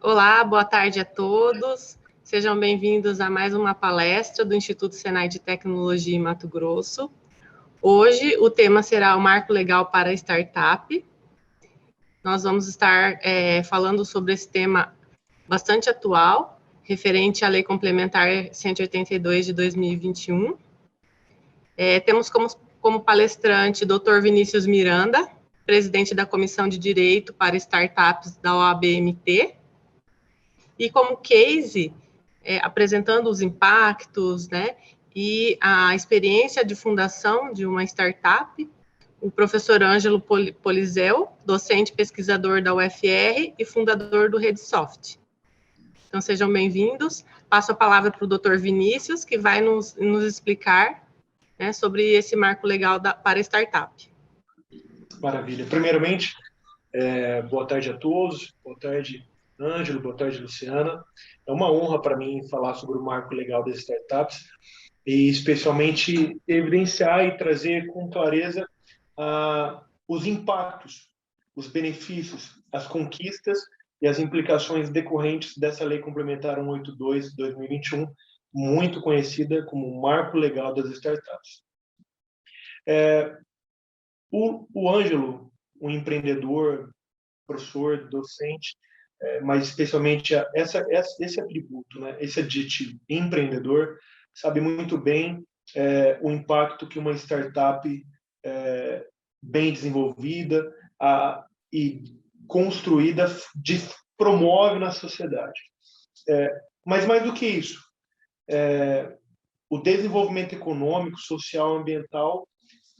Olá, boa tarde a todos. Sejam bem-vindos a mais uma palestra do Instituto Senai de Tecnologia em Mato Grosso. Hoje o tema será o Marco Legal para a Startup. Nós vamos estar falando sobre esse tema bastante atual, referente à Lei Complementar 182 de 2021. Temos como palestrante o Dr. Vinícius Miranda, presidente da Comissão de Direito para Startups da OAB-MT, e como case, apresentando os impactos, né, e a experiência de fundação de uma startup, o professor Ângelo Polizel, docente pesquisador da UFR e fundador do Redsoft. Então, sejam bem-vindos. Passo a palavra para o Dr. Vinícius, que vai nos explicar, né, sobre esse marco legal para a startup. Maravilha. Primeiramente, boa tarde a todos, boa tarde, Ângelo, boa tarde, Luciana. É uma honra para mim falar sobre o marco legal das startups e especialmente evidenciar e trazer com clareza os impactos, os benefícios, as conquistas e as implicações decorrentes dessa Lei Complementar 182 de 2021, muito conhecida como Marco Legal das Startups. O Ângelo, um empreendedor, professor, docente, mas especialmente esse atributo, né, esse adjetivo, empreendedor, sabe muito bem o impacto que uma startup bem desenvolvida e construída promove na sociedade. Mas mais do que isso, o desenvolvimento econômico, social, ambiental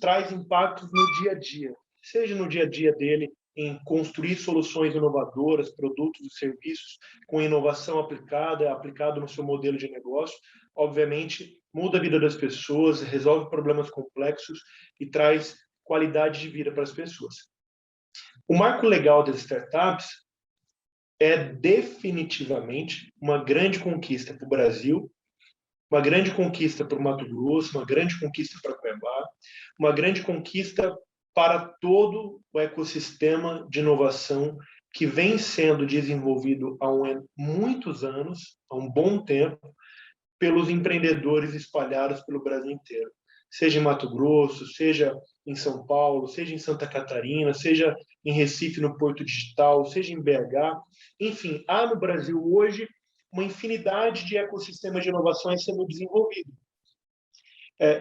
traz impactos no dia a dia, seja no dia a dia dele em construir soluções inovadoras, produtos e serviços com inovação aplicado no seu modelo de negócio, obviamente muda a vida das pessoas, resolve problemas complexos e traz qualidade de vida para as pessoas. O marco legal das startups é definitivamente uma grande conquista para o Brasil, uma grande conquista para o Mato Grosso, uma grande conquista para Cuiabá, uma grande conquista para todo o ecossistema de inovação que vem sendo desenvolvido há muitos anos, há um bom tempo, pelos empreendedores espalhados pelo Brasil inteiro. Seja em Mato Grosso, seja em São Paulo, seja em Santa Catarina, seja em Recife, no Porto Digital, seja em BH. Enfim, há no Brasil hoje uma infinidade de ecossistemas de inovações sendo desenvolvidos.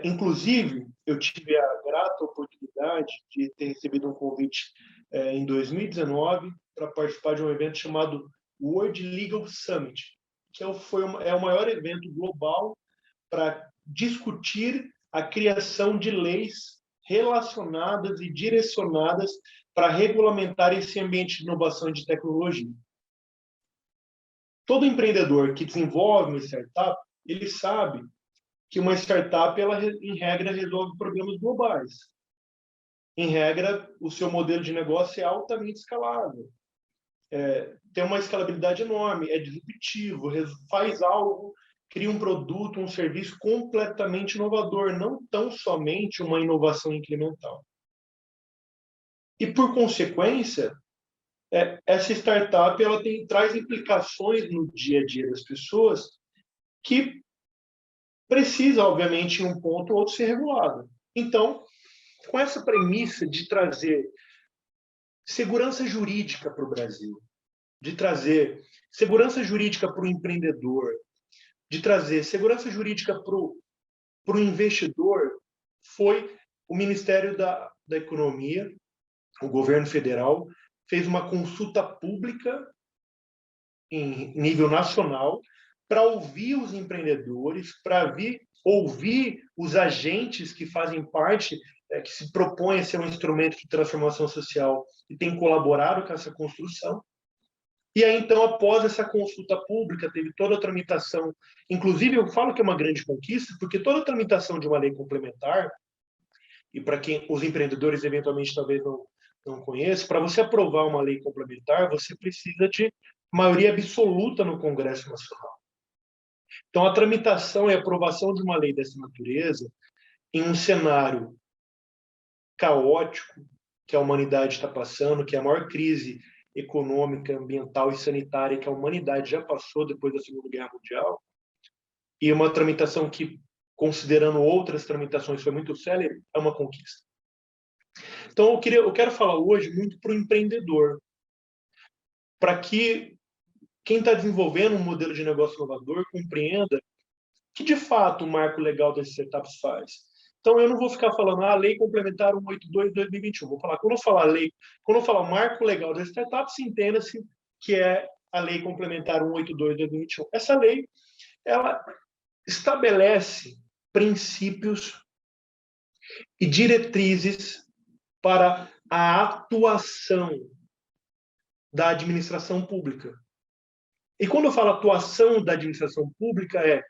Inclusive, eu tive a grata oportunidade de ter recebido um convite em 2019 para participar de um evento chamado World Legal Summit, que é o maior evento global para discutir a criação de leis relacionadas e direcionadas para regulamentar esse ambiente de inovação e de tecnologia. Todo empreendedor que desenvolve uma startup, ele sabe que uma startup, ela, em regra, resolve problemas globais. Em regra, o seu modelo de negócio é altamente escalável. Tem uma escalabilidade enorme, é disruptivo, faz algo, cria um produto, um serviço completamente inovador, não tão somente uma inovação incremental. E, por consequência, essa startup ela traz implicações no dia a dia das pessoas que precisa, obviamente, em um ponto ou outro ser regulada. Então, com essa premissa de trazer segurança jurídica para o Brasil, de trazer segurança jurídica para o empreendedor, de trazer segurança jurídica para o investidor, foi o Ministério da Economia, o governo federal, fez uma consulta pública em nível nacional para ouvir os empreendedores, para ouvir os agentes que fazem parte, que se propõem a ser um instrumento de transformação social e tem colaborado com essa construção. E aí, então, após essa consulta pública, teve toda a tramitação. Inclusive, eu falo que é uma grande conquista, porque toda a tramitação de uma lei complementar, e para quem os empreendedores eventualmente talvez não conheçam, para você aprovar uma lei complementar, você precisa de maioria absoluta no Congresso Nacional. Então, a tramitação e aprovação de uma lei dessa natureza, em um cenário caótico que a humanidade está passando, que é a maior crise econômica, ambiental e sanitária que a humanidade já passou depois da Segunda Guerra Mundial, e uma tramitação que, considerando outras tramitações, foi muito célere, é uma conquista. Então, eu quero falar hoje muito para o empreendedor, para que quem está desenvolvendo um modelo de negócio inovador compreenda que, de fato, o marco legal das startups faz. Então, eu não vou ficar falando a Lei Complementar 182/2021. Vou falar, quando eu falar marco legal das startups, entenda-se que é a Lei Complementar 182/2021. Essa lei, ela estabelece princípios e diretrizes para a atuação da administração pública. E quando eu falo atuação da administração pública, é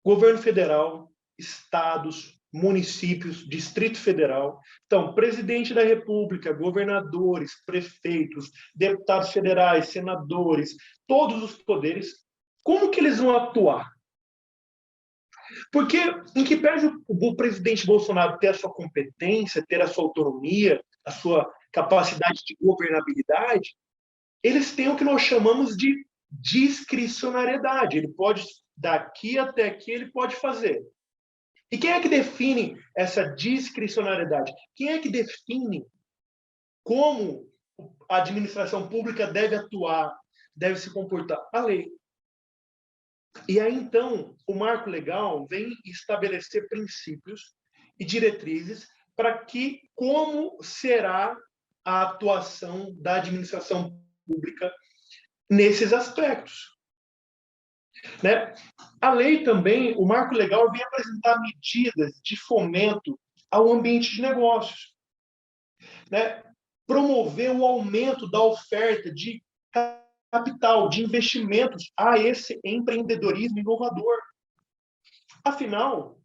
governo federal, estados, municípios, Distrito Federal. Então, presidente da República, governadores, prefeitos, deputados federais, senadores, todos os poderes, como que eles vão atuar? Porque, em que pese o presidente Bolsonaro ter a sua competência, ter a sua autonomia, a sua capacidade de governabilidade, eles têm o que nós chamamos de discricionariedade. Ele pode, daqui até aqui, ele pode fazer. E quem é que define essa discricionariedade? Quem é que define como a administração pública deve atuar, deve se comportar? A lei. E aí, então, o marco legal vem estabelecer princípios e diretrizes para que como será a atuação da administração pública nesses aspectos. Né? A lei também, o marco legal vem apresentar medidas de fomento ao ambiente de negócios. Né? Promover o aumento da oferta de capital, de investimentos a esse empreendedorismo inovador. Afinal,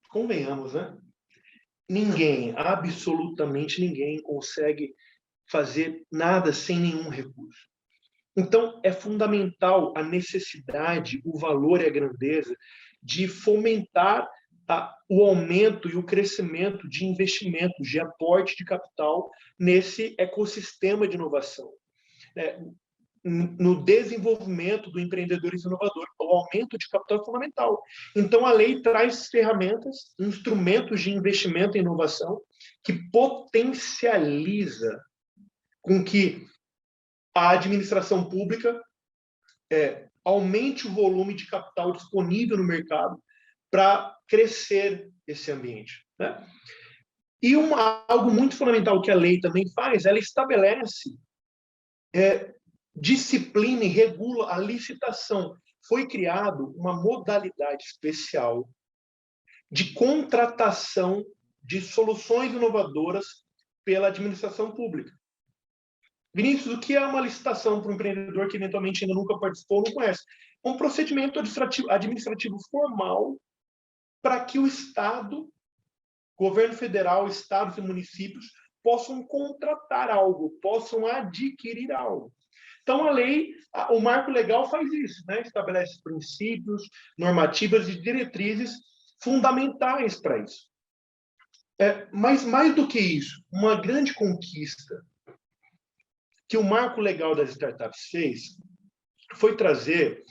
convenhamos, né? Ninguém, absolutamente ninguém, consegue fazer nada sem nenhum recurso. Então, é fundamental a necessidade, o valor e a grandeza de fomentar o aumento e o crescimento de investimentos, de aporte de capital nesse ecossistema de inovação. No desenvolvimento do empreendedorismo inovador, o aumento de capital é fundamental. Então, a lei traz ferramentas, instrumentos de investimento em inovação que potencializa com que a administração pública aumente o volume de capital disponível no mercado para crescer esse ambiente. Né? E algo muito fundamental que a lei também faz, ela estabelece disciplina e regula a licitação. Foi criado uma modalidade especial de contratação de soluções inovadoras pela administração pública. Vinícius, o que é uma licitação para um empreendedor que eventualmente ainda nunca participou, não conhece? Um procedimento administrativo formal para que o Estado, governo federal, estados e municípios possam contratar algo, possam adquirir algo. Então, a lei, o marco legal faz isso, né? Estabelece princípios, normativas e diretrizes fundamentais para isso. Mas, mais do que isso, uma grande conquista que o marco legal das startups fez foi trazer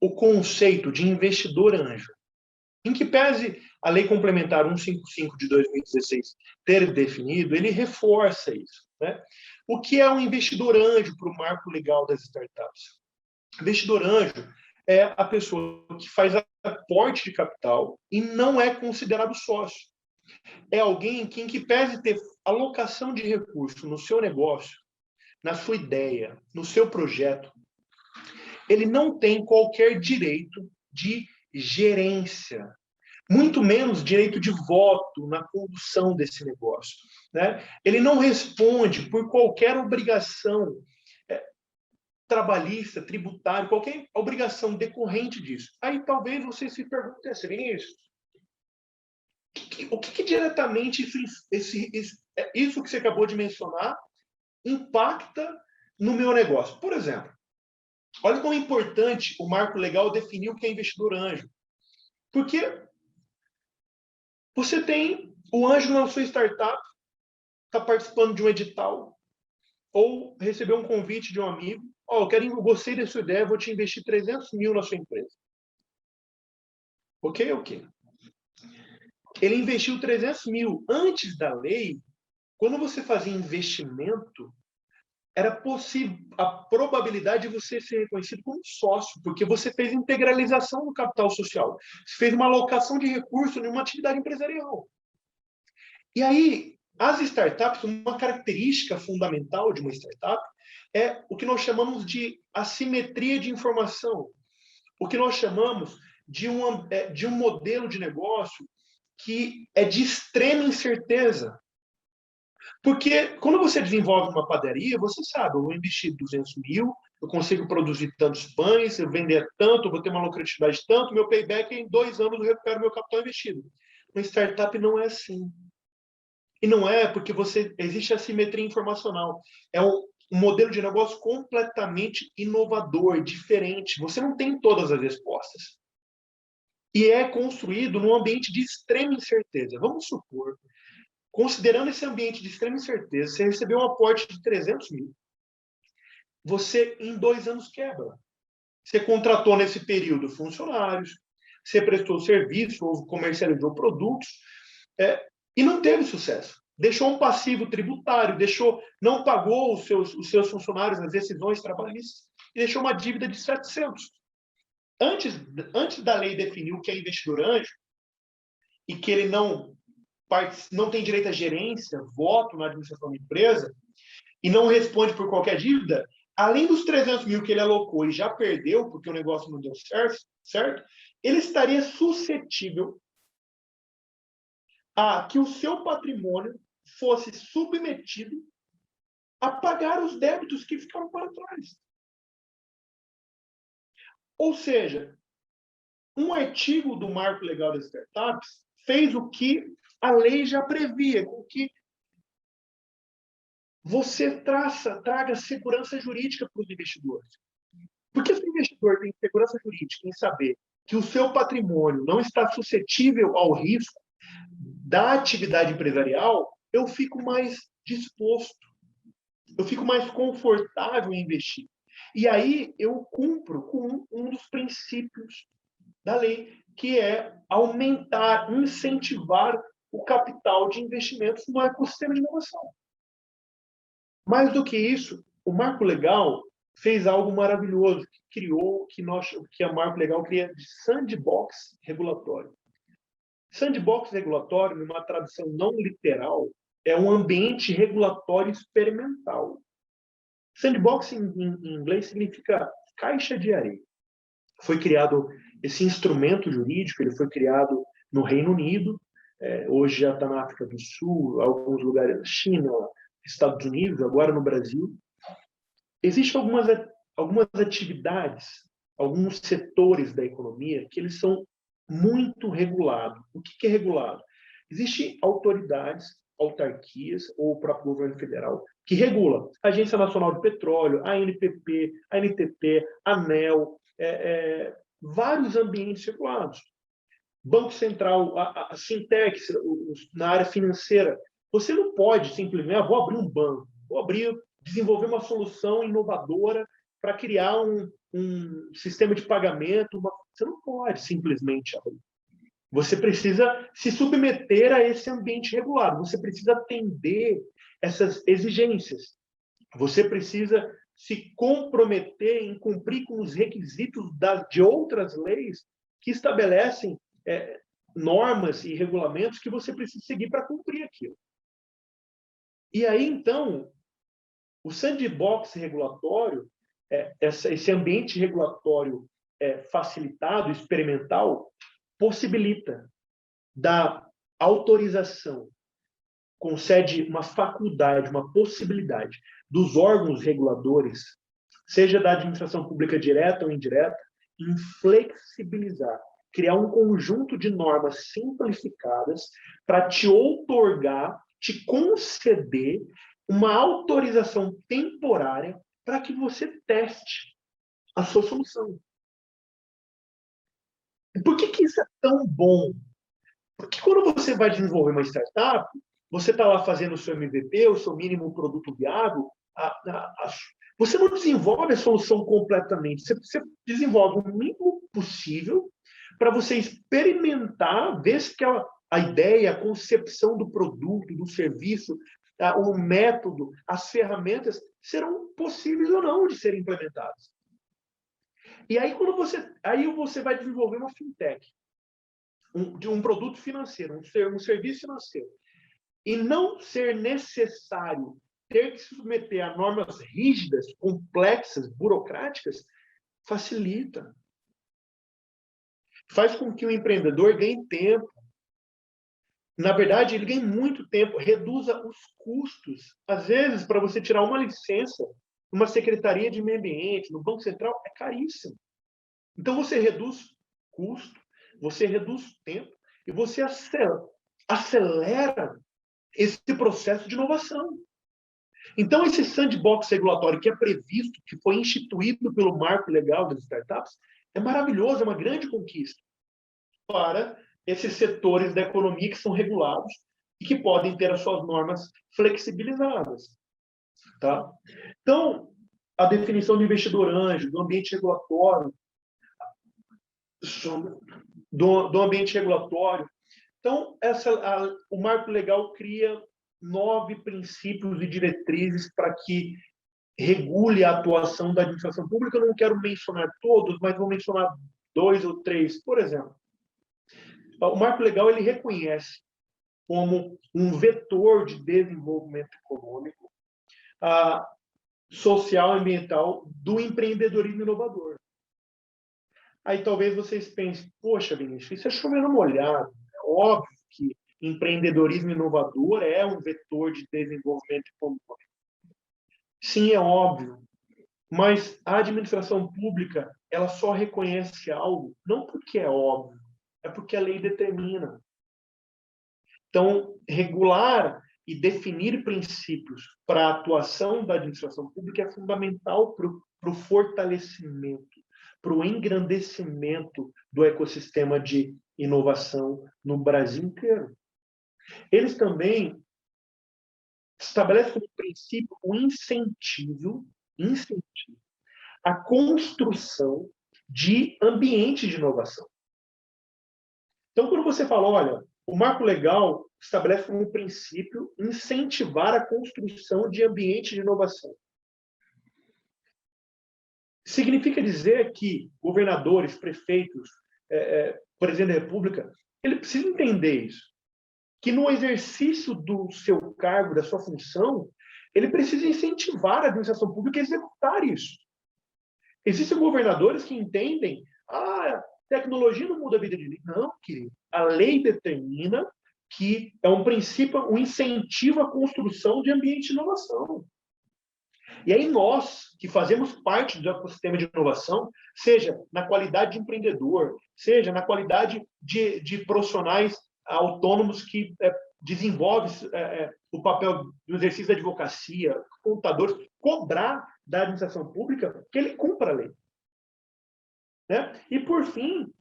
o conceito de investidor anjo. Em que pese a Lei Complementar 155 de 2016 ter definido, ele reforça isso. Né? O que é um investidor anjo para o marco legal das startups? Investidor anjo é a pessoa que faz aporte de capital e não é considerado sócio. É alguém que, em que pese ter alocação de recursos no seu negócio, na sua ideia, no seu projeto, ele não tem qualquer direito de gerência, muito menos direito de voto na condução desse negócio. Né? Ele não responde por qualquer obrigação trabalhista, tributária, qualquer obrigação decorrente disso. Aí talvez você se pergunte assim, Vinícius, o que diretamente isso que você acabou de mencionar impacta no meu negócio? Por exemplo, olha como é importante o marco legal definir o que é investidor anjo. Porque você tem o anjo na sua startup, está participando de um edital, ou receber um convite de um amigo, eu gostei da sua ideia, vou te investir 300 mil na sua empresa. Ok? Ele investiu 300 mil. Antes da lei, quando você fazia investimento, era possível a probabilidade de você ser reconhecido como sócio, porque você fez integralização do capital social. Você fez uma alocação de recursos em uma atividade empresarial. E aí, as startups, uma característica fundamental de uma startup é o que nós chamamos de assimetria de informação. O que nós chamamos de um modelo de negócio que é de extrema incerteza. Porque quando você desenvolve uma padaria, você sabe, eu vou investir 200 mil, eu consigo produzir tantos pães, eu vender tanto, eu vou ter uma lucratividade de tanto, meu payback em 2 anos eu recupero meu capital investido. Uma startup não é assim. E não é porque existe assimetria informacional. É um modelo de negócio completamente inovador, diferente. Você não tem todas as respostas. E é construído num ambiente de extrema incerteza. Vamos supor, considerando esse ambiente de extrema incerteza, você recebeu um aporte de 300 mil. Você, em 2 anos, quebra. Você contratou nesse período funcionários, você prestou serviço ou comercializou produtos, e não teve sucesso. Deixou um passivo tributário, não pagou os seus funcionários as decisões trabalhistas e deixou uma dívida de 700. Antes da lei definir o que é investidor anjo e que ele não tem direito à gerência, voto na administração da empresa e não responde por qualquer dívida, além dos 300 mil que ele alocou e já perdeu porque o negócio não deu certo? Ele estaria suscetível a que o seu patrimônio fosse submetido a pagar os débitos que ficaram para trás. Ou seja, um artigo do Marco Legal das Startups fez o que a lei já previa, com que você traga segurança jurídica para os investidores. Porque se o investidor tem segurança jurídica em saber que o seu patrimônio não está suscetível ao risco da atividade empresarial, eu fico mais disposto, eu fico mais confortável em investir. E aí eu cumpro com um dos princípios da lei, que é aumentar, incentivar o capital de investimentos no ecossistema de inovação. Mais do que isso, o Marco Legal fez algo maravilhoso, que a Marco Legal cria de sandbox regulatório. Sandbox regulatório, numa tradução não literal, é um ambiente regulatório experimental. Sandbox, em inglês, significa caixa de areia. Foi criado esse instrumento jurídico, ele foi criado no Reino Unido, hoje já está na África do Sul, alguns lugares, China, Estados Unidos, agora no Brasil. Existem algumas atividades, alguns setores da economia que eles são muito regulados. O que é regulado? Existem autoridades, autarquias ou o próprio governo federal que regula. A Agência Nacional de Petróleo, a ANPP, a ANTT, a ANEEL, vários ambientes regulados. Banco Central, a Sintex, na área financeira. Você não pode simplesmente, vou abrir um banco, desenvolver uma solução inovadora para criar um sistema de pagamento. Você não pode simplesmente abrir. Você precisa se submeter a esse ambiente regulado. Você precisa atender essas exigências. Você precisa se comprometer em cumprir com os requisitos de outras leis que estabelecem normas e regulamentos que você precisa seguir para cumprir aquilo. E aí, então, o sandbox regulatório, esse ambiente regulatório facilitado, experimental, possibilita da autorização, concede uma faculdade, uma possibilidade dos órgãos reguladores, seja da administração pública direta ou indireta, em flexibilizar, criar um conjunto de normas simplificadas para te outorgar, te conceder uma autorização temporária para que você teste a sua solução. Por que isso é tão bom? Porque quando você vai desenvolver uma startup, você está lá fazendo o seu MVP, o seu mínimo produto viável, você não desenvolve a solução completamente, você desenvolve o mínimo possível para você experimentar, ver se a ideia, a concepção do produto, do serviço, o método, as ferramentas serão possíveis ou não de serem implementadas. E aí, aí você vai desenvolver uma fintech, de um produto financeiro, um serviço financeiro, e não ser necessário ter que se submeter a normas rígidas, complexas, burocráticas, facilita. Faz com que o empreendedor ganhe tempo. Na verdade, ele ganha muito tempo, reduza os custos. Às vezes, para você tirar uma licença, numa secretaria de meio ambiente, no Banco Central, é caríssimo. Então, você reduz custo, você reduz tempo e você acelera esse processo de inovação. Então, esse sandbox regulatório que é previsto, que foi instituído pelo Marco Legal das Startups, é maravilhoso, é uma grande conquista para esses setores da economia que são regulados e que podem ter as suas normas flexibilizadas. Tá? Então, a definição do investidor anjo, do ambiente regulatório, do ambiente regulatório. Então, o Marco Legal cria 9 princípios e diretrizes para que regule a atuação da administração pública. Eu não quero mencionar todos, mas vou mencionar 2 ou 3. Por exemplo, o Marco Legal ele reconhece como um vetor de desenvolvimento econômico, social e ambiental do empreendedorismo inovador. Aí talvez vocês pensem, poxa, Vinícius, isso é chovendo molhado. É óbvio que empreendedorismo inovador é um vetor de desenvolvimento econômico. Sim, é óbvio. Mas a administração pública, ela só reconhece algo, não porque é óbvio, é porque a lei determina. Então, regular e definir princípios para a atuação da administração pública é fundamental para o fortalecimento, para o engrandecimento do ecossistema de inovação no Brasil inteiro. Eles também estabelecem como princípio o incentivo à construção de ambientes de inovação. Então, quando você fala, olha, o Marco Legal estabelece como princípio incentivar a construção de ambientes de inovação. Significa dizer que governadores, prefeitos, presidente da República, ele precisa entender isso. Que no exercício do seu cargo, da sua função, ele precisa incentivar a administração pública a executar isso. Existem governadores que entendem, tecnologia não muda a vida de ninguém. Não, querido. A lei determina que é um princípio, um incentivo à construção de ambiente de inovação. E aí nós, que fazemos parte do ecossistema de inovação, seja na qualidade de empreendedor, seja na qualidade de profissionais autônomos que desenvolvem o papel do exercício da advocacia, contadores, cobrar da administração pública que ele cumpra a lei. Né? E, por fim,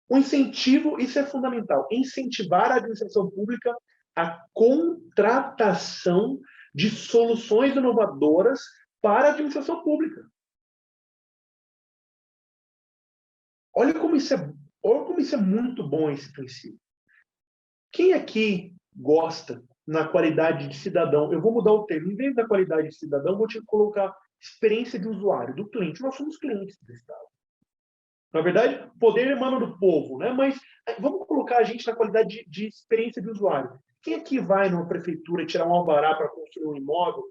o incentivo, isso é fundamental, incentivar a administração pública a contratação de soluções inovadoras para a administração pública. Olha como isso é muito bom, esse princípio. Quem aqui gosta na qualidade de cidadão? Eu vou mudar o termo. Em vez da qualidade de cidadão, vou te colocar experiência de usuário, do cliente. Nós somos clientes do Estado. Na verdade, poder emana do povo, né? Mas vamos colocar a gente na qualidade de experiência de usuário. Quem aqui vai numa prefeitura tirar um alvará para construir um imóvel?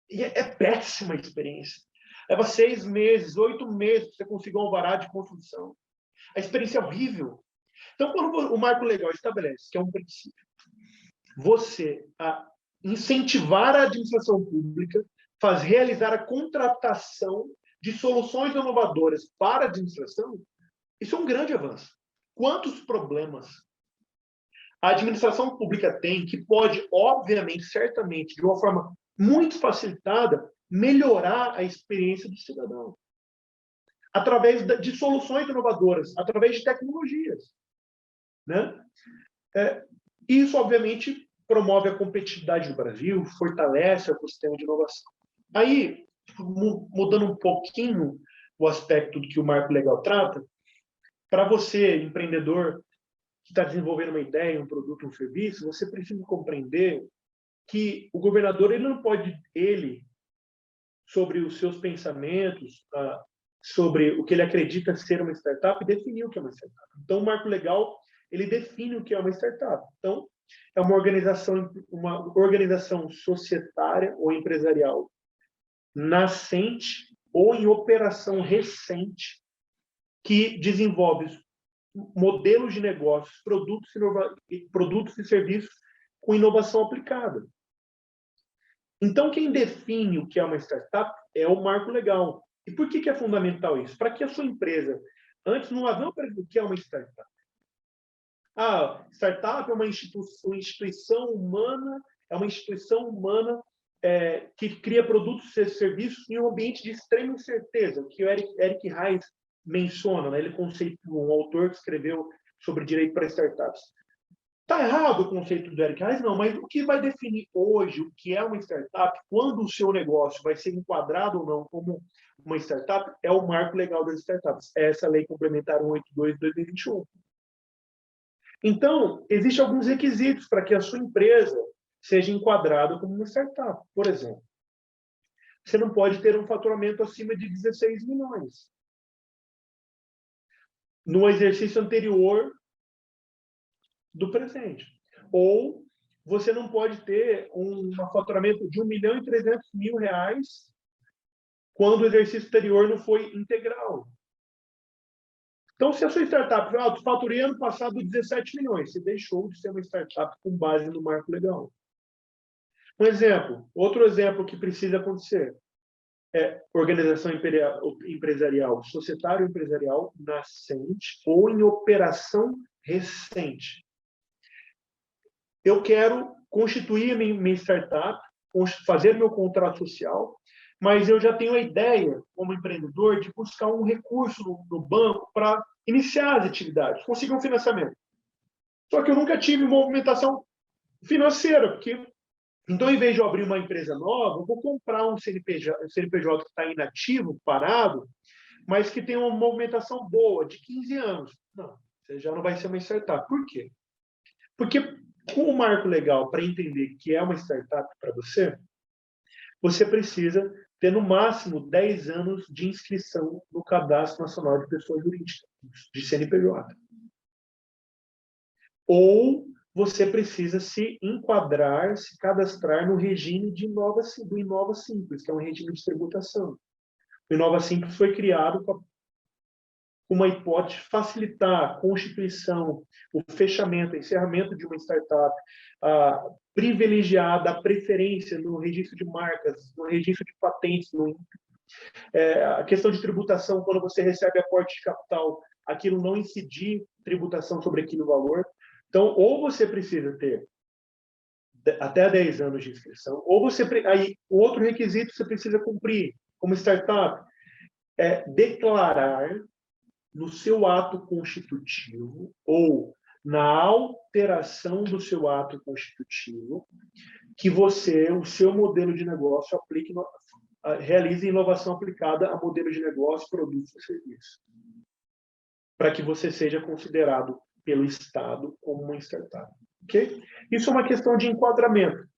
E é péssima a experiência. Leva 6 meses, 8 meses para você conseguir um alvará de construção. A experiência é horrível. Então, quando o Marco Legal estabelece, que é um princípio, você incentivar a administração pública, realizar a contratação de soluções inovadoras para a administração, isso é um grande avanço. Quantos problemas a administração pública tem que pode, obviamente, certamente, de uma forma muito facilitada, melhorar a experiência do cidadão. Através de soluções inovadoras, através de tecnologias. Né? Isso, obviamente, promove a competitividade do Brasil, fortalece o ecossistema de inovação. Aí, mudando um pouquinho o aspecto do que o marco legal trata, para você, empreendedor, que está desenvolvendo uma ideia, um produto, um serviço, você precisa compreender que o governador ele não pode, sobre os seus pensamentos, sobre o que ele acredita ser uma startup, definir o que é uma startup. Então, o marco legal ele define o que é uma startup. Então, é uma organização societária ou empresarial nascente ou em operação recente que desenvolve modelos de negócios, produtos e serviços com inovação aplicada. Então, quem define o que é uma startup é o marco legal. E por que é fundamental isso? Para que a sua empresa, antes não havia o que é uma startup. Startup é uma instituição humana, que cria produtos e serviços em um ambiente de extrema incerteza, que o Eric Ries menciona, né? Ele conceitua, um autor que escreveu sobre direito para startups. Está errado o conceito do Eric Ries? Não, mas o que vai definir hoje o que é uma startup, quando o seu negócio vai ser enquadrado ou não como uma startup, é o marco legal das startups. É essa Lei Complementar 182 de 2021. Então, existem alguns requisitos para que a sua empresa seja enquadrada como uma startup. Por exemplo, você não pode ter um faturamento acima de 16 milhões. No exercício anterior do presente. Ou você não pode ter um faturamento de R$1.300.000 quando o exercício anterior não foi integral. Então, se a sua startup, faturei ano passado 17 milhões, você deixou de ser uma startup com base no marco legal. Outro exemplo que precisa acontecer é organização empresarial, societário empresarial nascente ou em operação recente. Eu quero constituir minha startup, fazer meu contrato social, mas eu já tenho a ideia, como empreendedor, de buscar um recurso no banco para iniciar as atividades, conseguir um financiamento. Só que eu nunca tive movimentação financeira, porque, então, em vez de eu abrir uma empresa nova, eu vou comprar um CNPJ que está inativo, parado, mas que tem uma movimentação boa, de 15 anos. Não, você já não vai ser uma startup. Por quê? Porque com o marco legal, para entender que é uma startup para você precisa ter no máximo 10 anos de inscrição no Cadastro Nacional de Pessoa Jurídica, de CNPJ. Ou você precisa se enquadrar, se cadastrar no regime do Inova Simples, que é um regime de tributação. O Inova Simples foi criado com uma hipótese de facilitar a constituição, o fechamento, o encerramento de uma startup, privilegiada a preferência no registro de marcas, no registro de patentes, a questão de tributação, quando você recebe aporte de capital, aquilo não incidir tributação sobre aquele valor. Então, ou você precisa ter até 10 anos de inscrição, ou aí o outro requisito que você precisa cumprir como startup é declarar no seu ato constitutivo ou na alteração do seu ato constitutivo que o seu modelo de negócio realize inovação aplicada a modelo de negócio, produtos e serviços, para que você seja considerado pelo Estado como uma startup. Okay? Isso é uma questão de enquadramento.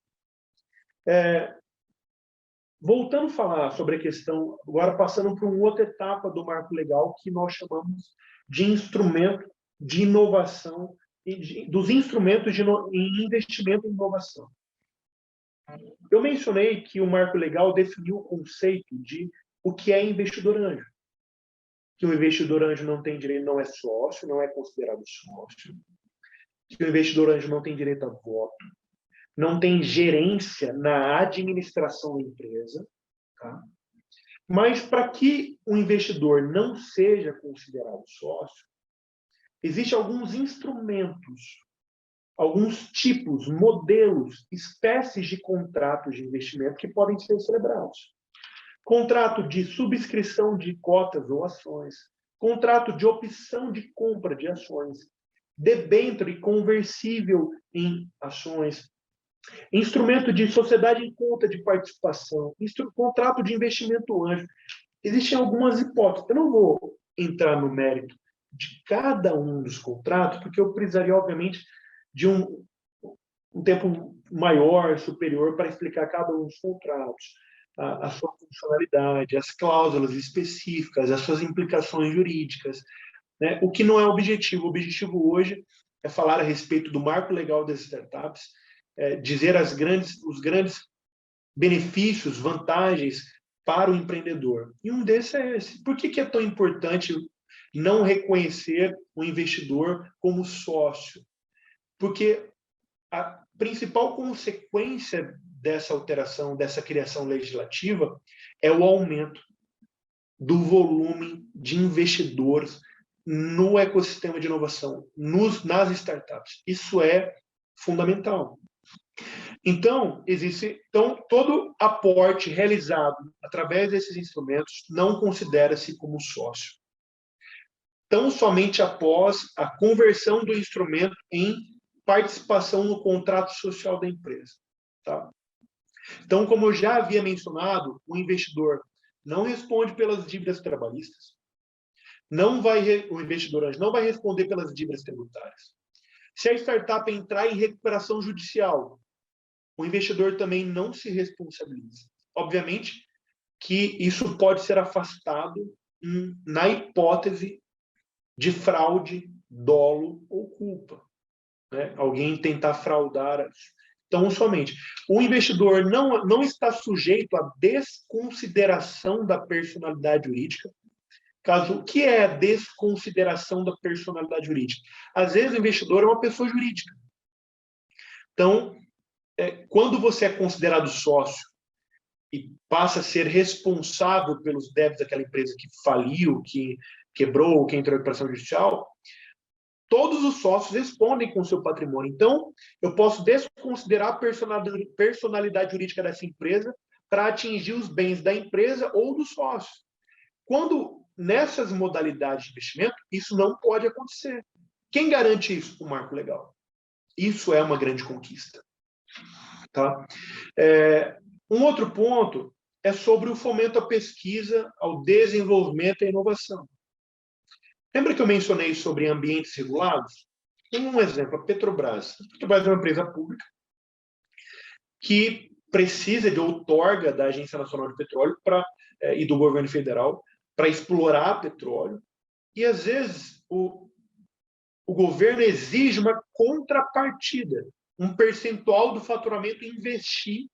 Voltando a falar sobre a questão, agora passando para uma outra etapa do marco legal, que nós chamamos de instrumento de inovação, dos instrumentos de investimento em inovação. Eu mencionei que o marco legal definiu o conceito de o que é investidor anjo. Que o investidor anjo não tem direito, não é sócio, não é considerado sócio. Que o investidor anjo não tem direito a voto. Não tem gerência na administração da empresa. Tá? Mas para que o investidor não seja considerado sócio, existem alguns instrumentos, alguns tipos, modelos, espécies de contratos de investimento que podem ser celebrados. Contrato de subscrição de cotas ou ações, contrato de opção de compra de ações, debênture conversível em ações, instrumento de sociedade em conta de participação, contrato de investimento anjo. Existem algumas hipóteses. Eu não vou entrar no mérito de cada um dos contratos, porque eu precisaria, obviamente, de um tempo maior, superior, para explicar cada um dos contratos, a sua funcionalidade, as cláusulas específicas, as suas implicações jurídicas, né? O que não é o objetivo. O objetivo hoje é falar a respeito do marco legal das startups, dizer os grandes benefícios, vantagens para o empreendedor. E um desses é esse. Por que é tão importante não reconhecer o investidor como sócio? Porque a principal consequência dessa alteração, dessa criação legislativa, é o aumento do volume de investidores no ecossistema de inovação, nas startups. Isso é fundamental. Então, todo aporte realizado através desses instrumentos não considera-se como sócio. Tão somente após a conversão do instrumento em participação no contrato social da empresa. Tá? Então, como eu já havia mencionado, o investidor não responde pelas dívidas trabalhistas, o investidor anjo não vai responder pelas dívidas tributárias. Se a startup entrar em recuperação judicial, o investidor também não se responsabiliza. Obviamente que isso pode ser afastado na hipótese de fraude, dolo ou culpa. Né? Alguém tentar fraudar. Então, somente. O investidor não está sujeito à desconsideração da personalidade jurídica. O que é a desconsideração da personalidade jurídica? Às vezes, o investidor é uma pessoa jurídica. Então, quando você é considerado sócio e passa a ser responsável pelos débitos daquela empresa que faliu, que quebrou, que entrou em recuperação judicial, todos os sócios respondem com o seu patrimônio. Então, eu posso desconsiderar a personalidade jurídica dessa empresa para atingir os bens da empresa ou dos sócios. Quando nessas modalidades de investimento, isso não pode acontecer. Quem garante isso? O marco legal. Isso é uma grande conquista. Tá? Um outro ponto é sobre o fomento à pesquisa, ao desenvolvimento e à inovação. Lembra que eu mencionei sobre ambientes regulados? Um exemplo, a Petrobras. A Petrobras é uma empresa pública que precisa de outorga da Agência Nacional de Petróleo e do governo federal para explorar petróleo. E, às vezes, o governo exige uma contrapartida, um percentual do faturamento investir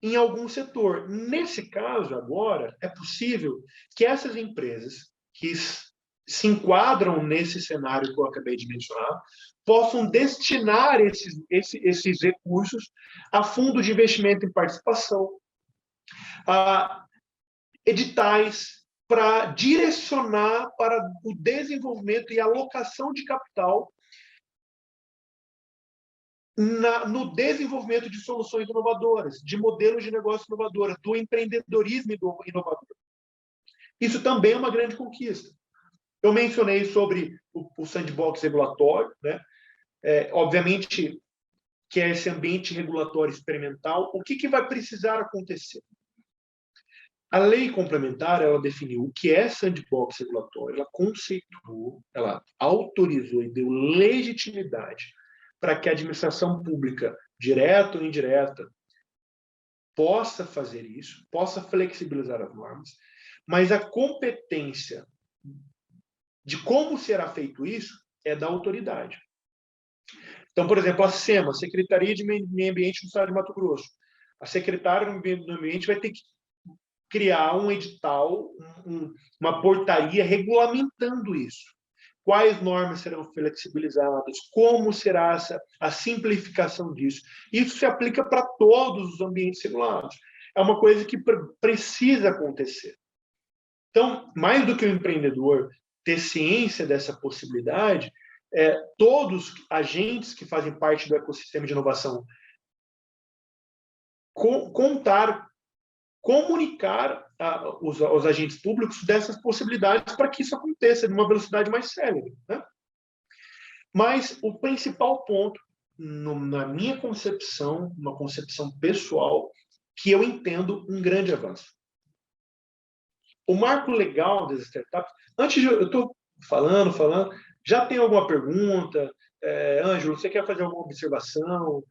em algum setor. Nesse caso, agora, é possível que essas empresas que se enquadram nesse cenário que eu acabei de mencionar possam destinar esses recursos a fundos de investimento em participação, a editais, para direcionar para o desenvolvimento e alocação de capital no desenvolvimento de soluções inovadoras, de modelos de negócio inovadores, do empreendedorismo inovador. Isso também é uma grande conquista. Eu mencionei sobre o sandbox regulatório, né? Obviamente que é esse ambiente regulatório experimental. O que vai precisar acontecer? A lei complementar, ela definiu o que é sandbox regulatório, ela conceituou, ela autorizou e deu legitimidade para que a administração pública, direta ou indireta, possa fazer isso, possa flexibilizar as normas, mas a competência de como será feito isso é da autoridade. Então, por exemplo, a SEMA, Secretaria de Meio Ambiente do Estado de Mato Grosso, a secretária do Meio Ambiente vai ter que criar um edital, uma portaria regulamentando isso. Quais normas serão flexibilizadas, como será a simplificação disso. Isso se aplica para todos os ambientes regulados. É uma coisa que precisa acontecer. Então, mais do que o empreendedor ter ciência dessa possibilidade, todos os agentes que fazem parte do ecossistema de inovação comunicar aos agentes públicos dessas possibilidades para que isso aconteça de uma velocidade mais célere. Né? Mas o principal ponto na minha concepção, uma concepção pessoal, que eu entendo um grande avanço. O marco legal das startups, antes de eu estou falando, já tem alguma pergunta? Ângelo, você quer fazer alguma observação?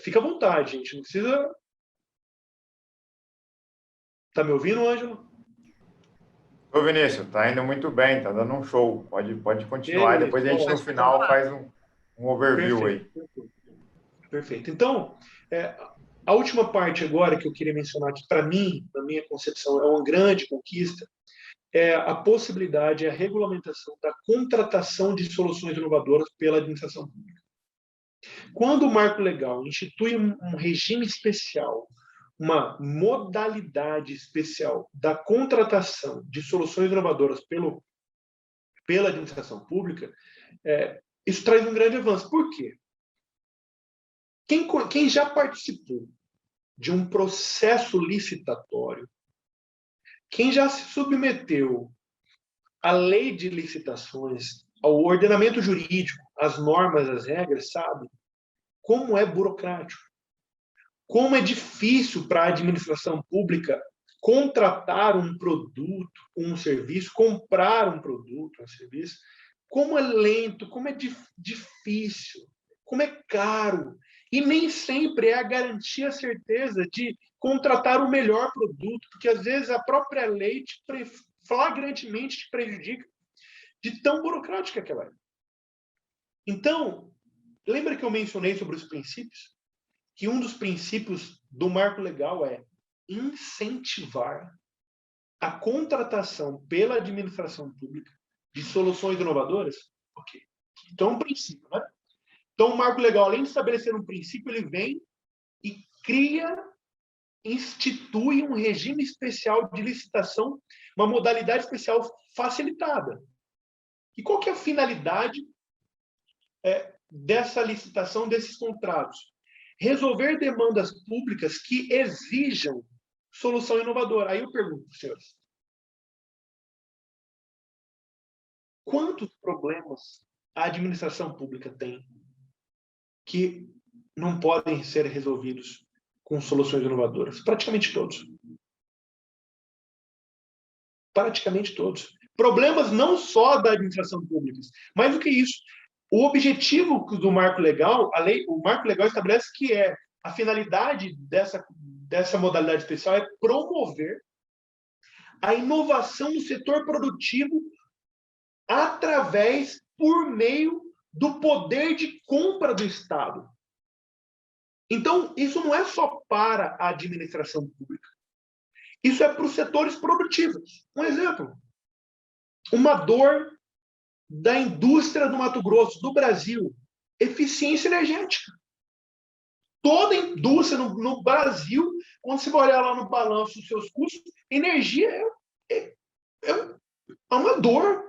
Fica à vontade, gente, não precisa... Tá me ouvindo, Ângelo? Ô, Vinícius, tá indo muito bem, tá dando um show. Pode continuar. Beleza, Depois a gente, no final, faz um overview perfeito, aí. Perfeito. Então, a última parte agora que eu queria mencionar, que para mim, na minha concepção, é uma grande conquista, é a possibilidade, a regulamentação da contratação de soluções inovadoras pela administração pública. Quando o marco legal institui um regime especial, uma modalidade especial da contratação de soluções inovadoras pela administração pública, isso traz um grande avanço. Por quê? Quem já participou de um processo licitatório, quem já se submeteu à lei de licitações, ao ordenamento jurídico, às normas, às regras, sabe como é burocrático, como é difícil para a administração pública contratar um produto, um serviço, comprar um produto, um serviço, como é lento, como é difícil, como é caro. E nem sempre é a garantia, a certeza de contratar o melhor produto, porque às vezes a própria lei flagrantemente te prejudica de tão burocrática que ela é. Então, lembra que eu mencionei sobre os princípios? Que um dos princípios do marco legal é incentivar a contratação pela administração pública de soluções inovadoras? Ok. Então, é um princípio, né? Então, o marco legal, além de estabelecer um princípio, ele vem e institui um regime especial de licitação, uma modalidade especial facilitada. E qual que é a finalidade dessa licitação, desses contratos? Resolver demandas públicas que exijam solução inovadora. Aí eu pergunto para os senhores, quantos problemas a administração pública tem que não podem ser resolvidos com soluções inovadoras? Praticamente todos. Praticamente todos. Problemas não só da administração pública, mais do que isso. O objetivo do marco legal, o marco legal estabelece que a finalidade dessa modalidade especial é promover a inovação no setor produtivo por meio do poder de compra do Estado. Então, isso não é só para a administração pública. Isso é para os setores produtivos. Um exemplo. Uma dor da indústria do Mato Grosso, do Brasil. Eficiência energética. Toda indústria no Brasil, quando você vai olhar lá no balanço dos seus custos, energia é uma dor.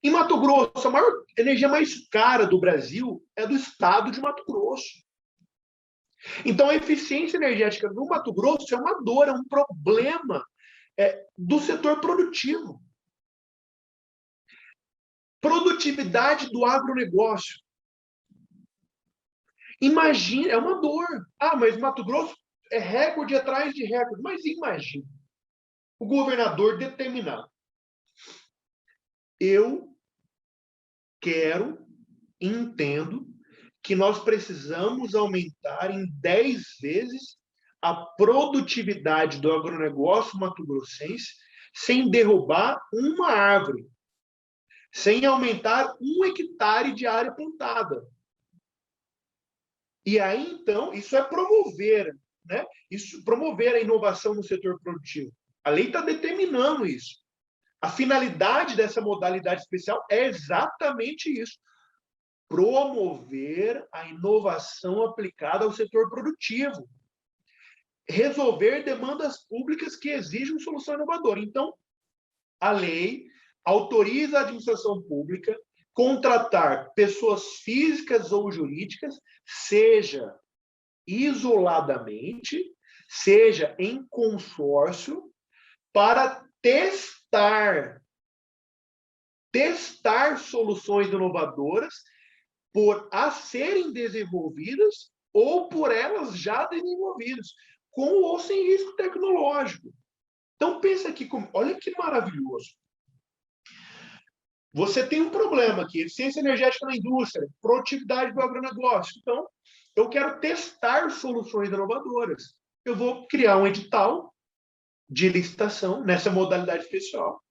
Em Mato Grosso, a maior energia mais cara do Brasil é do estado de Mato Grosso. Então, a eficiência energética no Mato Grosso é uma dor, é um problema do setor produtivo. Produtividade do agronegócio. Imagina, é uma dor. Mas Mato Grosso é recorde atrás de recorde. Mas imagina o governador determinar: eu entendo que nós precisamos aumentar em 10 vezes a produtividade do agronegócio mato-grossense sem derrubar uma árvore, sem aumentar 1 hectare de área plantada. E aí, então, isso é promover, né? Promover a inovação no setor produtivo. A lei está determinando isso. A finalidade dessa modalidade especial é exatamente isso: promover a inovação aplicada ao setor produtivo. Resolver demandas públicas que exigem solução inovadora. Então, a lei autoriza a administração pública contratar pessoas físicas ou jurídicas, seja isoladamente, seja em consórcio, para testar soluções inovadoras por a serem desenvolvidas ou por elas já desenvolvidas, com ou sem risco tecnológico. Então, pensa aqui, olha que maravilhoso. Você tem um problema aqui, eficiência energética na indústria, produtividade do agronegócio. Então, eu quero testar soluções inovadoras. Eu vou criar um edital de licitação nessa modalidade especial,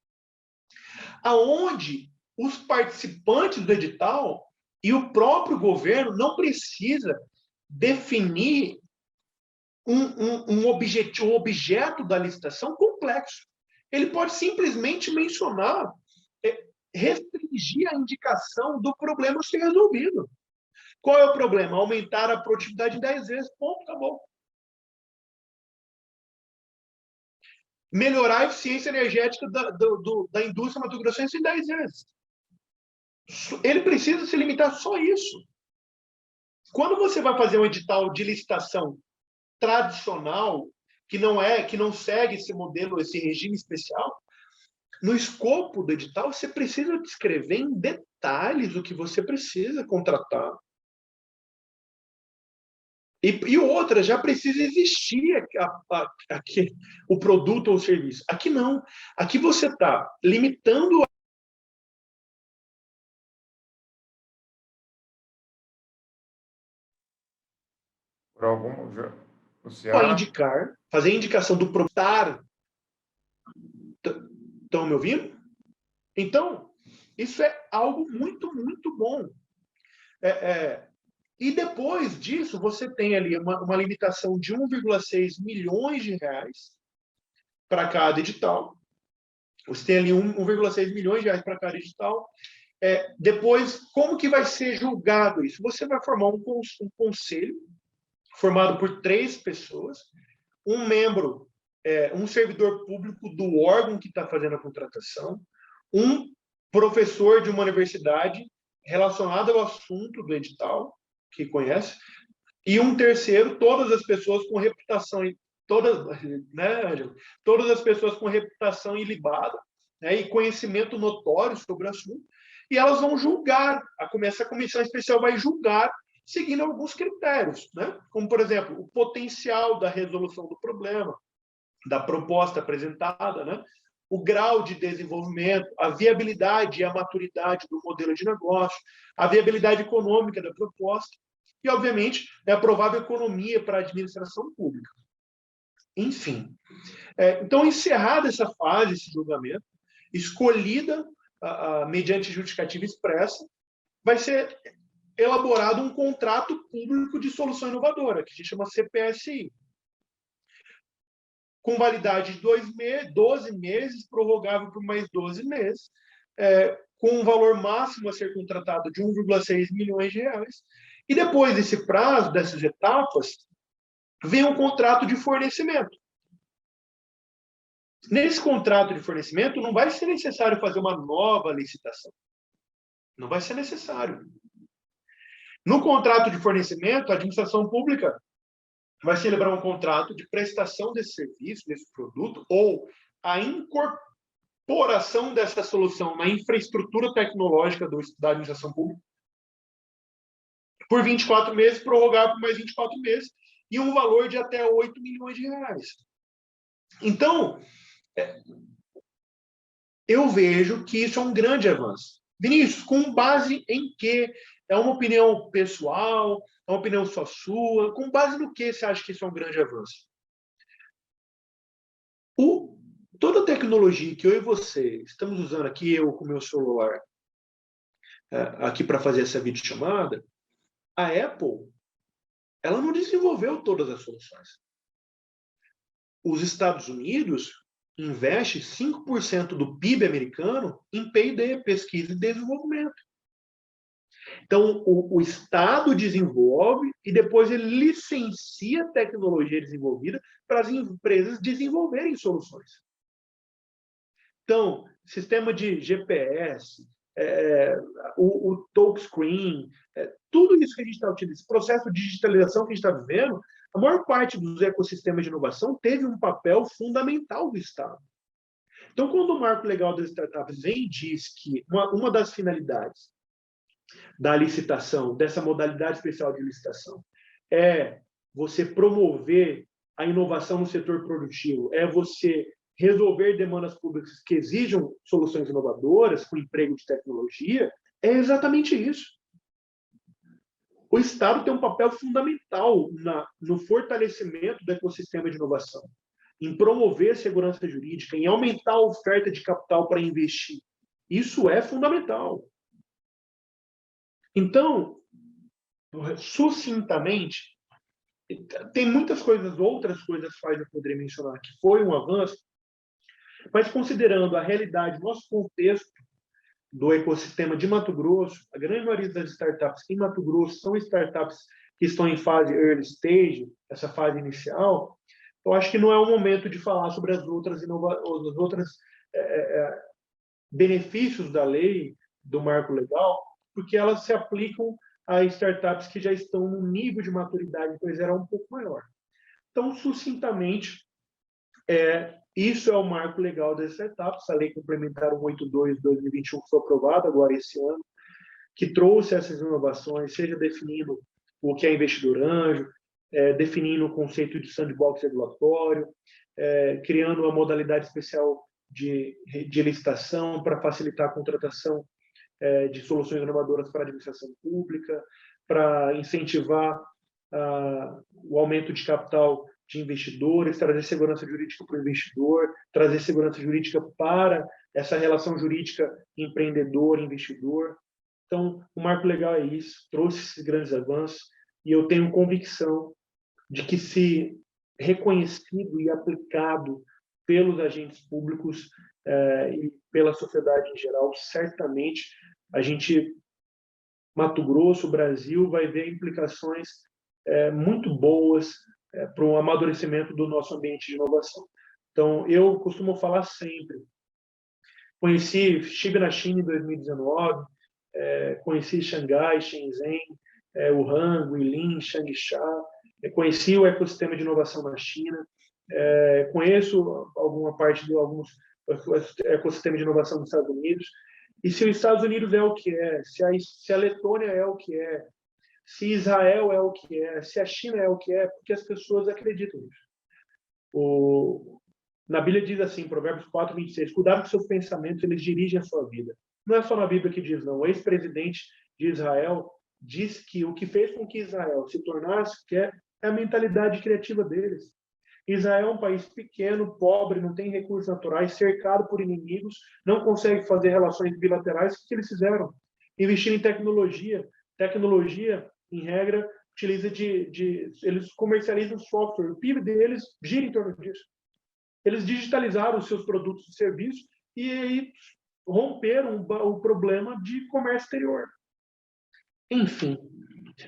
aonde os participantes do edital e o próprio governo não precisa definir um objeto da licitação complexo. Ele pode simplesmente mencionar, restringir a indicação do problema a ser resolvido. Qual é o problema? Aumentar a produtividade em 10 vezes. Ponto, acabou. Melhorar a eficiência energética da indústria mato-grossense em 10 vezes. Ele precisa se limitar só a isso. Quando você vai fazer um edital de licitação tradicional, que não segue esse modelo, esse regime especial, no escopo do edital, você precisa descrever em detalhes o que você precisa contratar. E outra, já precisa existir aqui, o produto ou o serviço. Aqui não. Aqui você está limitando Por algum... a Luciano? indicar, fazer a indicação do proprietário. Estão me ouvindo? Então, isso é algo muito, muito bom. E depois disso, você tem ali uma limitação de 1,6 milhões de reais para cada edital. Você tem ali 1,6 milhões de reais para cada edital. Depois, como que vai ser julgado isso? Você vai formar um conselho formado por 3 pessoas, um membro, um servidor público do órgão que está fazendo a contratação, um professor de uma universidade relacionado ao assunto do edital, que conhece, e um terceiro, todas as pessoas com reputação, todas as pessoas com reputação ilibada, né, e conhecimento notório sobre o assunto, e elas vão julgar, essa comissão especial vai julgar seguindo alguns critérios, né? Como, por exemplo, o potencial da resolução do problema, da proposta apresentada, né? O grau de desenvolvimento, a viabilidade e a maturidade do modelo de negócio, a viabilidade econômica da proposta e, obviamente, a provável economia para a administração pública. Enfim. Então, encerrada essa fase, esse julgamento, escolhida mediante justificativa expressa, vai ser elaborado um contrato público de solução inovadora, que se chama CPSI, com validade de 12 meses, prorrogável por mais 12 meses, com um valor máximo a ser contratado de 1,6 milhões de reais. E depois desse prazo, dessas etapas, vem um contrato de fornecimento. Nesse contrato de fornecimento, não vai ser necessário fazer uma nova licitação. Não vai ser necessário. No contrato de fornecimento, a administração pública vai celebrar um contrato de prestação desse serviço, desse produto, ou a incorporação dessa solução na infraestrutura tecnológica da administração pública, por 24 meses, prorrogável por mais 24 meses, e um valor de até 8 milhões de reais. Então, eu vejo que isso é um grande avanço. Vinícius, com base em quê? É uma opinião pessoal? É uma opinião só sua? Com base no que você acha que isso é um grande avanço? Toda a tecnologia que eu e você estamos usando aqui, eu com o meu celular, aqui para fazer essa videochamada, a Apple, ela não desenvolveu todas as soluções. Os Estados Unidos investe 5% do PIB americano em P&D, pesquisa e desenvolvimento. Então, o Estado desenvolve e depois ele licencia a tecnologia desenvolvida para as empresas desenvolverem soluções. Então, sistema de GPS, o touchscreen, tudo isso que a gente está utilizando, esse processo de digitalização que a gente está vivendo, a maior parte dos ecossistemas de inovação teve um papel fundamental do Estado. Então, quando o Marco Legal das Startups vem e diz que uma das finalidades da licitação, dessa modalidade especial de licitação. É você promover a inovação no setor produtivo, é você resolver demandas públicas que exijam soluções inovadoras com emprego de tecnologia, é exatamente isso. O Estado tem um papel fundamental no fortalecimento do ecossistema de inovação, em promover a segurança jurídica, em aumentar a oferta de capital para investir. Isso é fundamental. Então, sucintamente, tem muitas coisas, outras coisas que eu poderia mencionar que foi um avanço, mas considerando a realidade, nosso contexto do ecossistema de Mato Grosso, a grande maioria das startups em Mato Grosso são startups que estão em fase early stage, essa fase inicial, eu acho que não é o momento de falar sobre os outros benefícios da lei, do marco legal, porque elas se aplicam a startups que já estão no nível de maturidade empresarial um pouco maior. Então, sucintamente, isso é o marco legal das startups, a lei complementar 182 de 2021 que foi aprovada agora esse ano, que trouxe essas inovações, seja definindo o que é investidor anjo, definindo o conceito de sandbox regulatório, criando uma modalidade especial de licitação para facilitar a contratação de soluções inovadoras para a administração pública, para incentivar o aumento de capital de investidores, trazer segurança jurídica para o investidor, trazer segurança jurídica para essa relação jurídica empreendedor-investidor. Então, o marco legal é isso, trouxe esses grandes avanços, e eu tenho convicção de que, se reconhecido e aplicado pelos agentes públicos e pela sociedade em geral, certamente a gente, Mato Grosso, Brasil, vai ver implicações muito boas para o amadurecimento do nosso ambiente de inovação. Então, eu costumo falar sempre, estive na China em 2019, conheci Xangai, Shenzhen, Wuhan, Guilin, Changsha, conheci o ecossistema de inovação na China, conheço alguma parte de alguns ecossistemas de inovação nos Estados Unidos, e se os Estados Unidos é o que é, se a Letônia é o que é, se Israel é o que é, se a China é o que é, porque as pessoas acreditam nisso. Na Bíblia diz assim, Provérbios 4:26, cuidado com seus pensamentos, eles dirigem a sua vida. Não é só na Bíblia que diz, não. O ex-presidente de Israel diz que o que fez com que Israel se tornasse é a mentalidade criativa deles. Israel é um país pequeno, pobre, não tem recursos naturais, cercado por inimigos, não consegue fazer relações bilaterais. O que eles fizeram? Investir em tecnologia. Tecnologia, em regra, utiliza eles comercializam software. O PIB deles gira em torno disso. Eles digitalizaram os seus produtos e serviços e aí romperam o problema de comércio exterior. Enfim,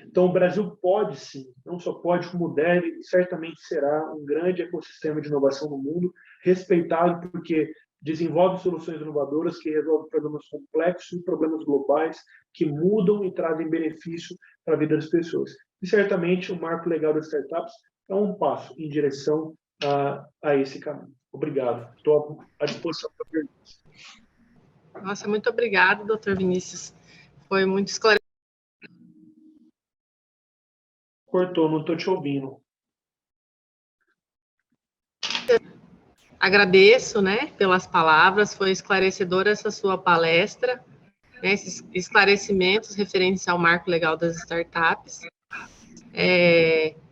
então o Brasil pode sim, não só pode, como deve, e certamente será um grande ecossistema de inovação no mundo, respeitado porque desenvolve soluções inovadoras que resolvem problemas complexos e problemas globais que mudam e trazem benefício para a vida das pessoas. E certamente o marco legal das startups é um passo em direção a esse caminho. Obrigado. Estou à disposição para perguntas. Nossa, muito obrigado, doutor Vinícius. Foi muito esclarecedor. Cortou, não estou te ouvindo. Agradeço, né, pelas palavras, foi esclarecedora essa sua palestra, né, esses esclarecimentos referentes ao marco legal das startups.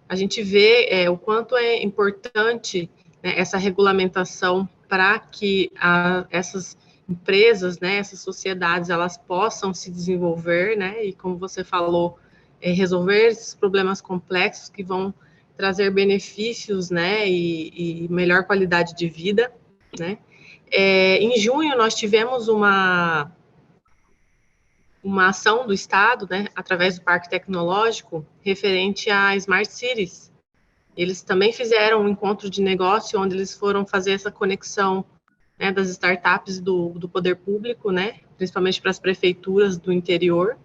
A gente vê o quanto é importante, né, essa regulamentação para que essas empresas, né, essas sociedades, elas possam se desenvolver, né, e como você falou, resolver esses problemas complexos que vão trazer benefícios, né, e melhor qualidade de vida, né. Em junho, nós tivemos uma ação do Estado, né, através do Parque Tecnológico, referente a Smart Cities. Eles também fizeram um encontro de negócio, onde eles foram fazer essa conexão, né, das startups do poder público, né, principalmente para as prefeituras do interior.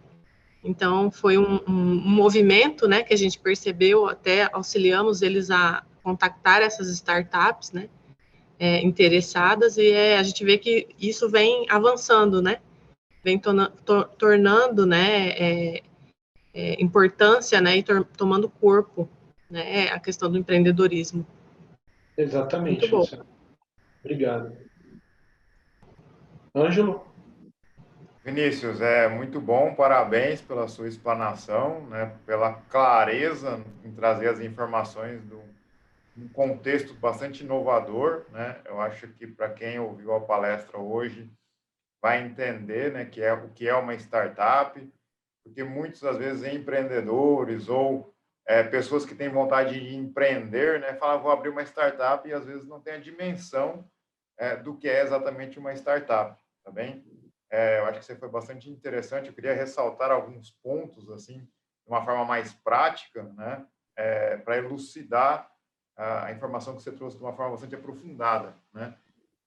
Então, foi um movimento, né, que a gente percebeu, até auxiliamos eles a contactar essas startups, né, interessadas, e a gente vê que isso vem avançando, né, vem tornando, né, importância, né, e tomando corpo, né, a questão do empreendedorismo. Exatamente, Muito bom. Luciano. Obrigado. Ângelo? Vinícius, é muito bom, parabéns pela sua explanação, né, pela clareza em trazer as informações de um contexto bastante inovador, né? Eu acho que para quem ouviu a palestra hoje vai entender, né, o que é uma startup, porque muitas das vezes empreendedores ou pessoas que têm vontade de empreender, né, falam, vou abrir uma startup e às vezes não tem a dimensão do que é exatamente uma startup, tá bem? Eu acho que você foi bastante interessante. Eu queria ressaltar alguns pontos assim, de uma forma mais prática, né, para elucidar a informação que você trouxe de uma forma bastante aprofundada, né,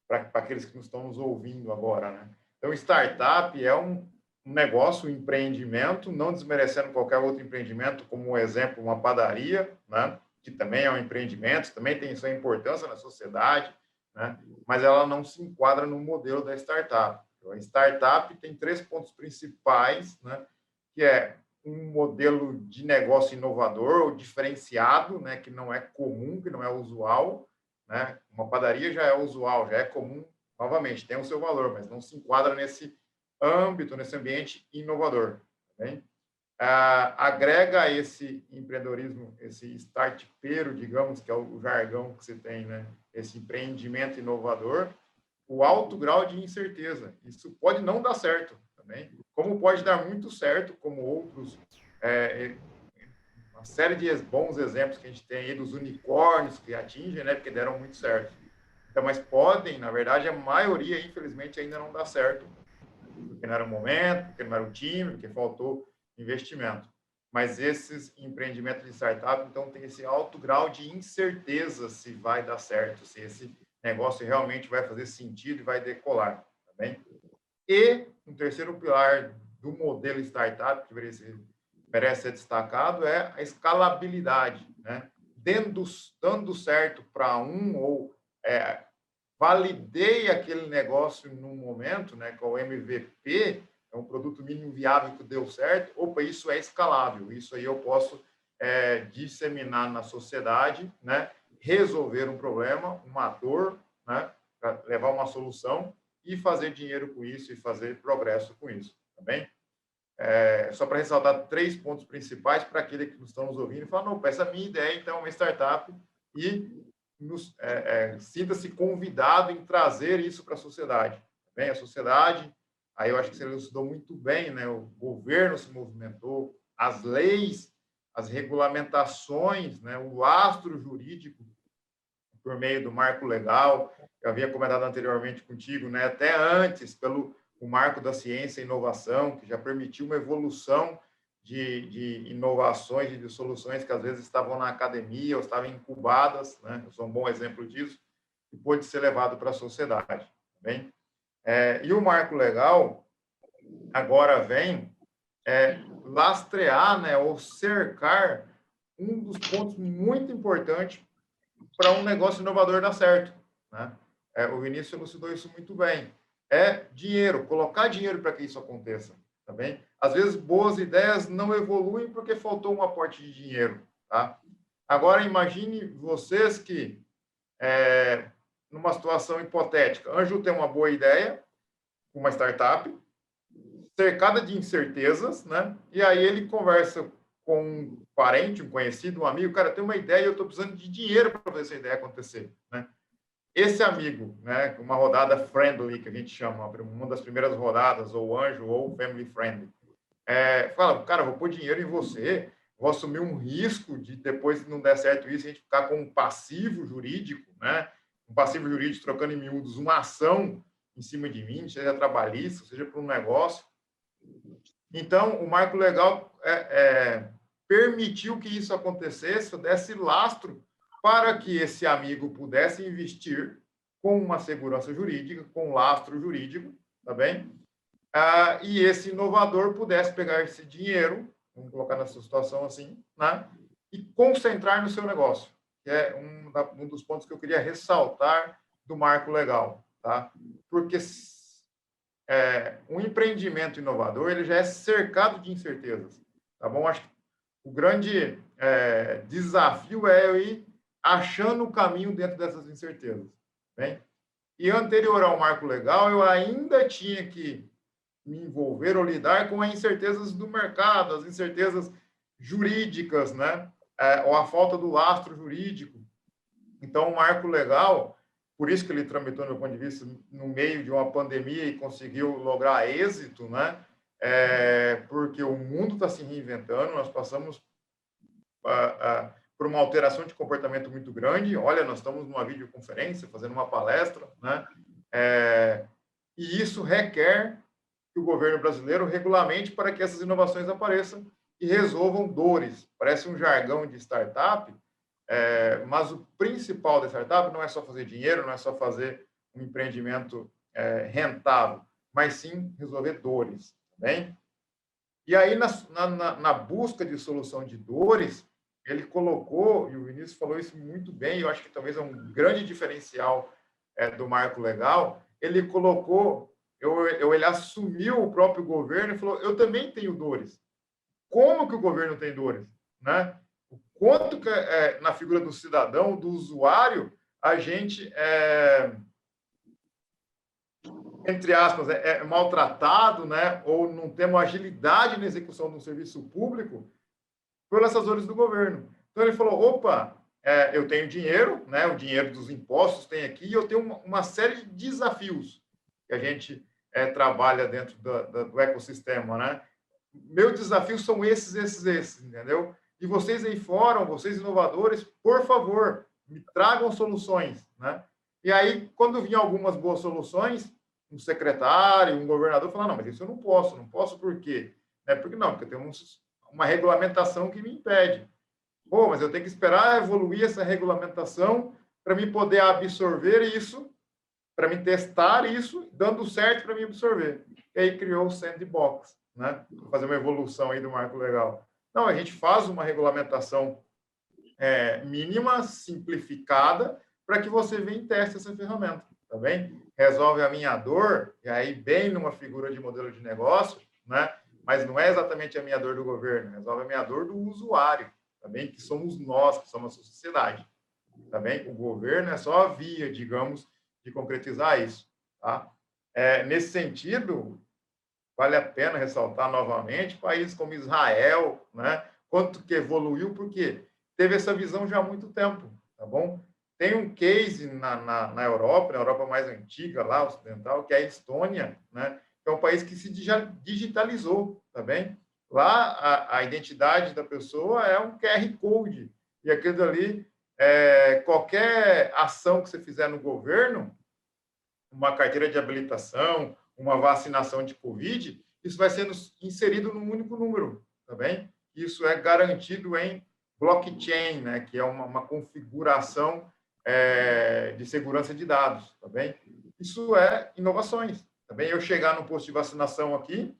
para aqueles que nos estão nos ouvindo agora, né? Então, startup é um negócio, um empreendimento, não desmerecendo qualquer outro empreendimento, como um exemplo, uma padaria, né, que também é um empreendimento, também tem sua importância na sociedade, né, mas ela não se enquadra no modelo da startup. Então, a startup tem 3 pontos principais, né, que é um modelo de negócio inovador ou diferenciado, né, que não é comum, que não é usual, né? Uma padaria já é usual, já é comum, novamente, tem o seu valor, mas não se enquadra nesse âmbito, nesse ambiente inovador. Tá bem? Agrega esse empreendedorismo, esse startupeiro, digamos, que é o jargão que você tem, né? Esse empreendimento inovador, o alto grau de incerteza. Isso pode não dar certo também, como pode dar muito certo, como outros, uma série de bons exemplos que a gente tem aí dos unicórnios que atingem, né, porque deram muito certo. Então, mas podem, na verdade, a maioria, infelizmente, ainda não dá certo, porque não era o momento, porque não era o time, porque faltou investimento. Mas esses empreendimentos de startup, então, tem esse alto grau de incerteza se vai dar certo, se esse negócio realmente vai fazer sentido e vai decolar, tá bem? E um terceiro pilar do modelo startup, que merece ser destacado, é a escalabilidade, né? Dando certo para ou validei aquele negócio num momento, né, que é o MVP, é um produto mínimo viável que deu certo, opa, isso é escalável, isso aí eu posso disseminar na sociedade, né, resolver um problema, uma dor, né, para levar uma solução e fazer dinheiro com isso e fazer progresso com isso, tá bem? Só para ressaltar 3 pontos principais para aqueles que estão nos ouvindo e falar, não, essa é a minha ideia, então, é uma startup e sinta-se convidado em trazer isso para a sociedade. Tá bem? A sociedade, aí eu acho que você elucidou muito bem, né? O governo se movimentou, as leis, as regulamentações, né? O lastro jurídico por meio do marco legal, eu havia comentado anteriormente contigo, né? Até antes, pelo o marco da ciência e inovação, que já permitiu uma evolução de inovações e de soluções que às vezes estavam na academia ou estavam incubadas, né? Eu sou um bom exemplo disso, e pôde ser levado para a sociedade. Tá bem? E o marco legal agora vem lastrear, né, ou cercar um dos pontos muito importantes para um negócio inovador dar certo, né? O Vinícius elucidou isso muito bem. É dinheiro, colocar dinheiro para que isso aconteça, tá bem? Às vezes, boas ideias não evoluem porque faltou um aporte de dinheiro, tá? Agora, imagine vocês que, numa situação hipotética, Ângelo tem uma boa ideia, uma startup, cercada de incertezas, né? E aí ele conversa com um parente, um conhecido, um amigo, cara, tem uma ideia e eu estou precisando de dinheiro para fazer essa ideia acontecer, né? Esse amigo, né, uma rodada friendly, que a gente chama, uma das primeiras rodadas, ou anjo, ou family friendly, fala, cara, vou pôr dinheiro em você, vou assumir um risco de depois não der certo isso, a gente ficar com um passivo jurídico, né, um passivo jurídico trocando em miúdos, uma ação em cima de mim, seja trabalhista, seja para um negócio. Então, o marco legal permitiu que isso acontecesse, desse lastro para que esse amigo pudesse investir com uma segurança jurídica, com um lastro jurídico, tá bem? E esse inovador pudesse pegar esse dinheiro, vamos colocar nessa situação assim, né? E concentrar no seu negócio, que é um dos pontos que eu queria ressaltar do marco legal, tá? Porque um empreendimento inovador, ele já é cercado de incertezas, tá bom? Acho que o grande desafio é eu ir achando o caminho dentro dessas incertezas, bem? E anterior ao marco legal, eu ainda tinha que me envolver ou lidar com as incertezas do mercado, as incertezas jurídicas, né? Ou a falta do lastro jurídico. Então, o marco legal, por isso que ele tramitou, no meu ponto de vista, no meio de uma pandemia e conseguiu lograr êxito, né? Porque o mundo está se reinventando, nós passamos por uma alteração de comportamento muito grande. Olha, nós estamos numa videoconferência, fazendo uma palestra, né? E isso requer que o governo brasileiro regulamente para que essas inovações apareçam e resolvam dores. Parece um jargão de startup, mas o principal da startup não é só fazer dinheiro, não é só fazer um empreendimento rentável, mas sim resolver dores, tá bem? E aí, na busca de solução de dores, ele colocou, e o Vinícius falou isso muito bem, eu acho que talvez é um grande diferencial do marco legal, ele colocou, ele assumiu o próprio governo e falou, eu também tenho dores. Como que o governo tem dores? Né? O quanto que, na figura do cidadão, do usuário, a gente entre aspas, maltratado, né? Ou não temos agilidade na execução do serviço público pelas dores do governo. Então, ele falou, opa, eu tenho dinheiro, né? O dinheiro dos impostos tem aqui, e eu tenho uma série de desafios que a gente trabalha dentro do ecossistema, né? Meus desafios são esses, entendeu? E vocês aí fora, vocês inovadores, por favor, me tragam soluções, né? E aí, quando vinham algumas boas soluções, um secretário, um governador falava, não, mas isso eu não posso por quê? Porque não, porque temos uma regulamentação que me impede. Pô, mas eu tenho que esperar evoluir essa regulamentação para me poder absorver isso, para me testar isso, dando certo para me absorver. E aí criou o sandbox, né? Fazer uma evolução aí do marco legal. Não, a gente faz uma regulamentação mínima, simplificada, para que você venha e teste essa ferramenta, tá bem? Resolve a minha dor, e aí bem numa figura de modelo de negócio, né? Mas não é exatamente a minha dor do governo, resolve a minha dor do usuário, tá bem? Que somos nós, que somos a sociedade, tá bem? O governo é só a via, digamos, de concretizar isso, tá? Nesse sentido, vale a pena ressaltar novamente países como Israel, né? Quanto que evoluiu, porque teve essa visão já há muito tempo, tá bom? Tem um case na Europa, na Europa mais antiga, lá, ocidental, que é a Estônia, né? Que é um país que se digitalizou, tá bem? Lá, a identidade da pessoa é um QR Code, e aquilo ali, qualquer ação que você fizer no governo, uma carteira de habilitação, uma vacinação de Covid, isso vai sendo inserido num único número, tá bem? Isso é garantido em blockchain, né? Que é uma configuração de segurança de dados, tá bem? Isso é inovações, tá bem? Eu chegar no posto de vacinação aqui,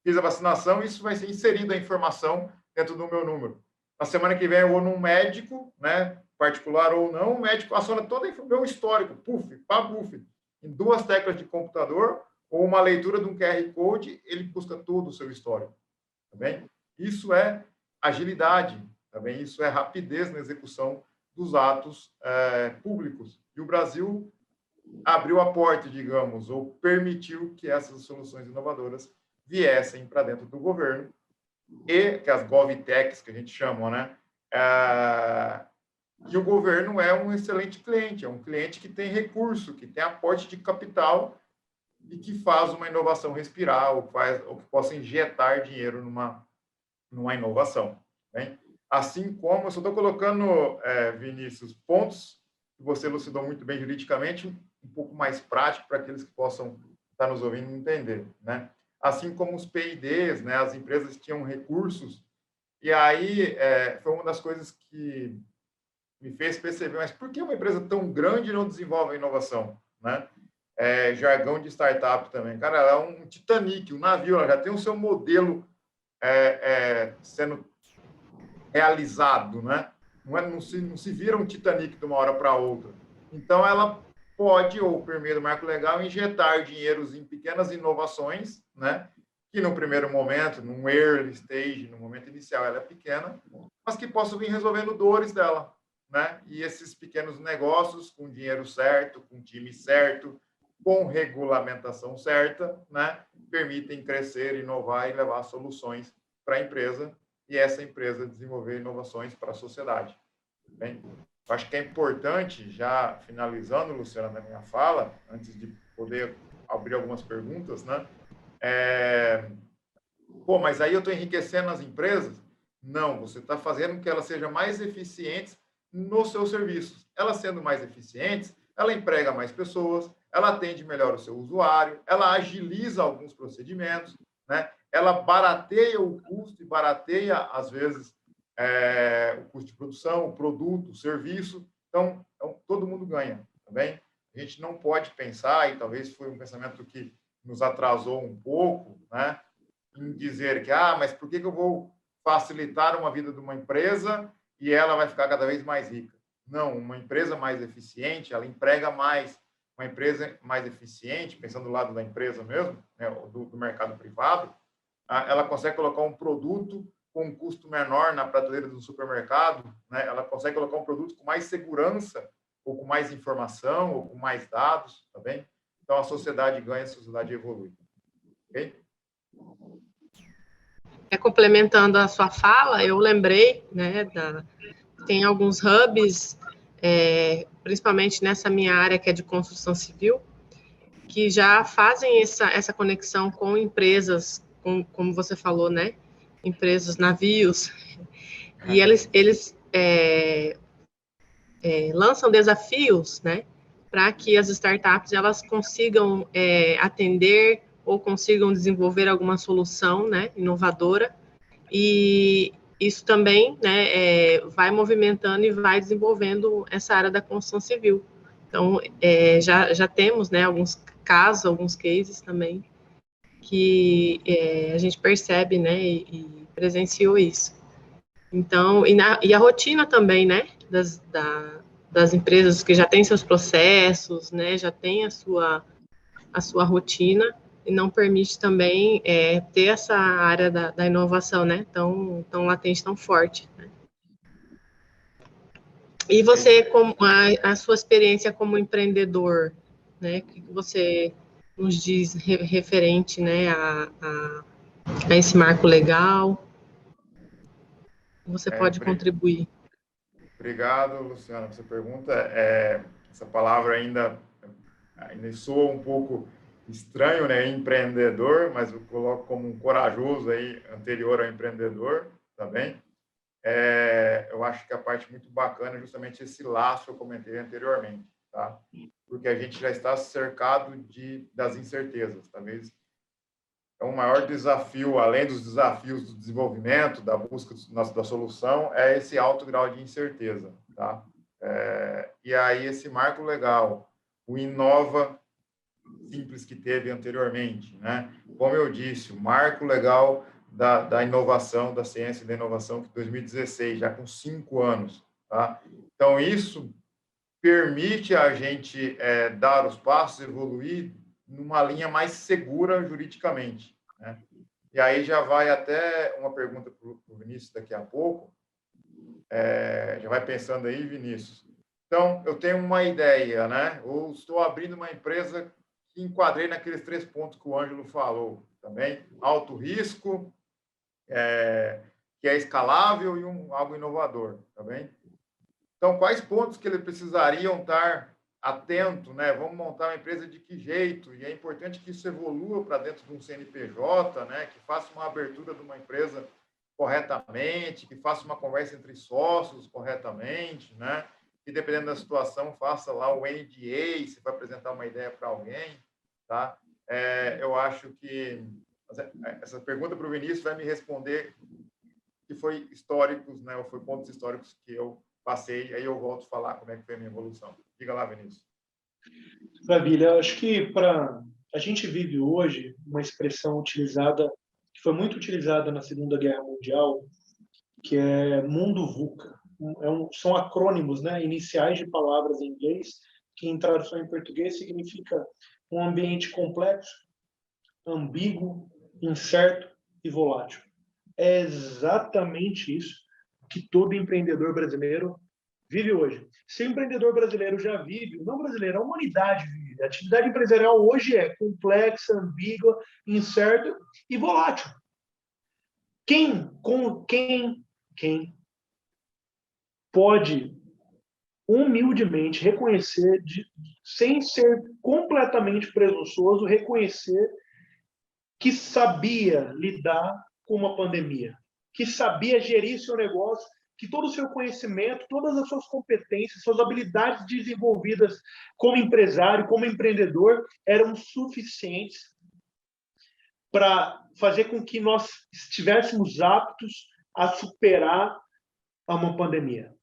fiz a vacinação, isso vai ser inserido a informação dentro do meu número. Na semana que vem eu vou num médico, né? Particular ou não, o médico aciona todo o meu histórico, puf, em 2 teclas de computador ou uma leitura de um QR Code, ele busca todo o seu histórico, tá bem? Isso é agilidade, tá bem? Isso é rapidez na execução dos atos públicos. E o Brasil abriu a porta, digamos, ou permitiu que essas soluções inovadoras viessem para dentro do governo e que as GovTechs, que a gente chama, né? E o governo é um excelente cliente, é um cliente que tem recurso, que tem aporte de capital e que faz uma inovação respirar, ou que possa injetar dinheiro numa inovação. Bem? Assim como, eu só estou colocando, Vinícius, pontos que você elucidou muito bem juridicamente, um pouco mais prático para aqueles que possam estar nos ouvindo entender. Né? Assim como os PIDs, né, as empresas tinham recursos, e aí foi uma das coisas que me fez perceber, mas por que uma empresa tão grande não desenvolve a inovação? Né? Jargão de startup também. Cara, ela é um Titanic, um navio, ela já tem o seu modelo sendo realizado, né? Não se vira um Titanic de uma hora para outra. Então, ela pode, ou por meio do marco legal, injetar dinheiros em pequenas inovações, né? Que no primeiro momento, num early stage, no momento inicial, ela é pequena, mas que possam vir resolvendo dores dela, né? E esses pequenos negócios, com dinheiro certo, com time certo, com regulamentação certa, né? Permitem crescer, inovar e levar soluções para a empresa e essa empresa desenvolver inovações para a sociedade. Bem, eu acho que é importante, já finalizando, Luciana, na minha fala, antes de poder abrir algumas perguntas, né? Mas aí eu estou enriquecendo as empresas? Não, você está fazendo com que elas sejam mais eficientes nos seus serviços. Elas sendo mais eficientes, ela emprega mais pessoas, ela atende melhor o seu usuário, ela agiliza alguns procedimentos, né? Ela barateia o custo e barateia, às vezes, o custo de produção, o produto, o serviço. Então, todo mundo ganha, tá bem? A gente não pode pensar, e talvez foi um pensamento que nos atrasou um pouco, né? Em dizer que, mas por que eu vou facilitar uma vida de uma empresa e ela vai ficar cada vez mais rica? Não, uma empresa mais eficiente, ela emprega mais. Uma empresa mais eficiente, pensando do lado da empresa mesmo, né, do mercado privado, ela consegue colocar um produto com um custo menor na prateleira do supermercado, né? Ela consegue colocar um produto com mais segurança, ou com mais informação, ou com mais dados, tá bem? Então, a sociedade ganha, a sociedade evolui. Ok? Complementando a sua fala, eu lembrei, né, tem alguns hubs, principalmente nessa minha área que é de construção civil, que já fazem essa conexão com empresas, como você falou, né, empresas, navios, e eles lançam desafios, né, para que as startups elas consigam atender ou consigam desenvolver alguma solução, né, inovadora, e isso também, né, vai movimentando e vai desenvolvendo essa área da construção civil. Então, já temos, né, alguns casos, alguns cases também, que a gente percebe, né, e presenciou isso. Então, e a rotina também, né, das empresas que já têm seus processos, né, já tem a sua rotina, e não permite também ter essa área da inovação, né, tão latente, tão forte, né. E você, como a sua experiência como empreendedor, né, o que você nos diz referente, né, a esse marco legal? Você pode contribuir. Obrigado, Luciana. Essa pergunta, essa palavra ainda soa um pouco estranho, né? Empreendedor, mas eu coloco como um corajoso aí, anterior ao empreendedor, tá bem? Eu acho que a parte muito bacana é justamente esse laço que eu comentei anteriormente, tá? Porque a gente já está cercado das incertezas, talvez. Então, o maior desafio, além dos desafios do desenvolvimento, da busca da solução, é esse alto grau de incerteza, tá? E aí, esse marco legal, o Inova Simples que teve anteriormente, né? Como eu disse, o marco legal da inovação, da ciência e da inovação, que 2016, já com 5 anos, tá? Então, isso permite a gente dar os passos, evoluir numa linha mais segura juridicamente, né? E aí já vai até uma pergunta para o Vinícius daqui a pouco. Já vai pensando aí, Vinícius. Então, eu tenho uma ideia, né? Ou estou abrindo uma empresa que enquadrei naqueles 3 pontos que o Ângelo falou também. Alto risco, que é escalável e algo inovador, tá bem? Então, quais pontos que eles precisariam estar atento, né? Vamos montar uma empresa de que jeito? E é importante que isso evolua para dentro de um CNPJ, né? Que faça uma abertura de uma empresa corretamente, que faça uma conversa entre sócios corretamente, né? E dependendo da situação, faça lá o NDA, se vai apresentar uma ideia para alguém, tá? Eu acho que essa pergunta para o Vinícius vai me responder que foi históricos, né? Ou foi pontos históricos que eu passei, aí eu volto a falar como é que foi a minha evolução. Diga lá, Vinícius. Maravilha. Acho que a gente vive hoje uma expressão utilizada, que foi muito utilizada na Segunda Guerra Mundial, que é mundo VUCA. São acrônimos, né, iniciais de palavras em inglês que em tradução em português significa um ambiente complexo, ambíguo, incerto e volátil. É exatamente isso que todo empreendedor brasileiro vive hoje. Se o empreendedor brasileiro já vive, não brasileiro, a humanidade vive. A atividade empresarial hoje é complexa, ambígua, incerta e volátil. Quem pode humildemente reconhecer, sem ser completamente presunçoso, reconhecer que sabia lidar com uma pandemia, que sabia gerir seu negócio, que todo o seu conhecimento, todas as suas competências, suas habilidades desenvolvidas como empresário, como empreendedor, eram suficientes para fazer com que nós estivéssemos aptos a superar uma pandemia.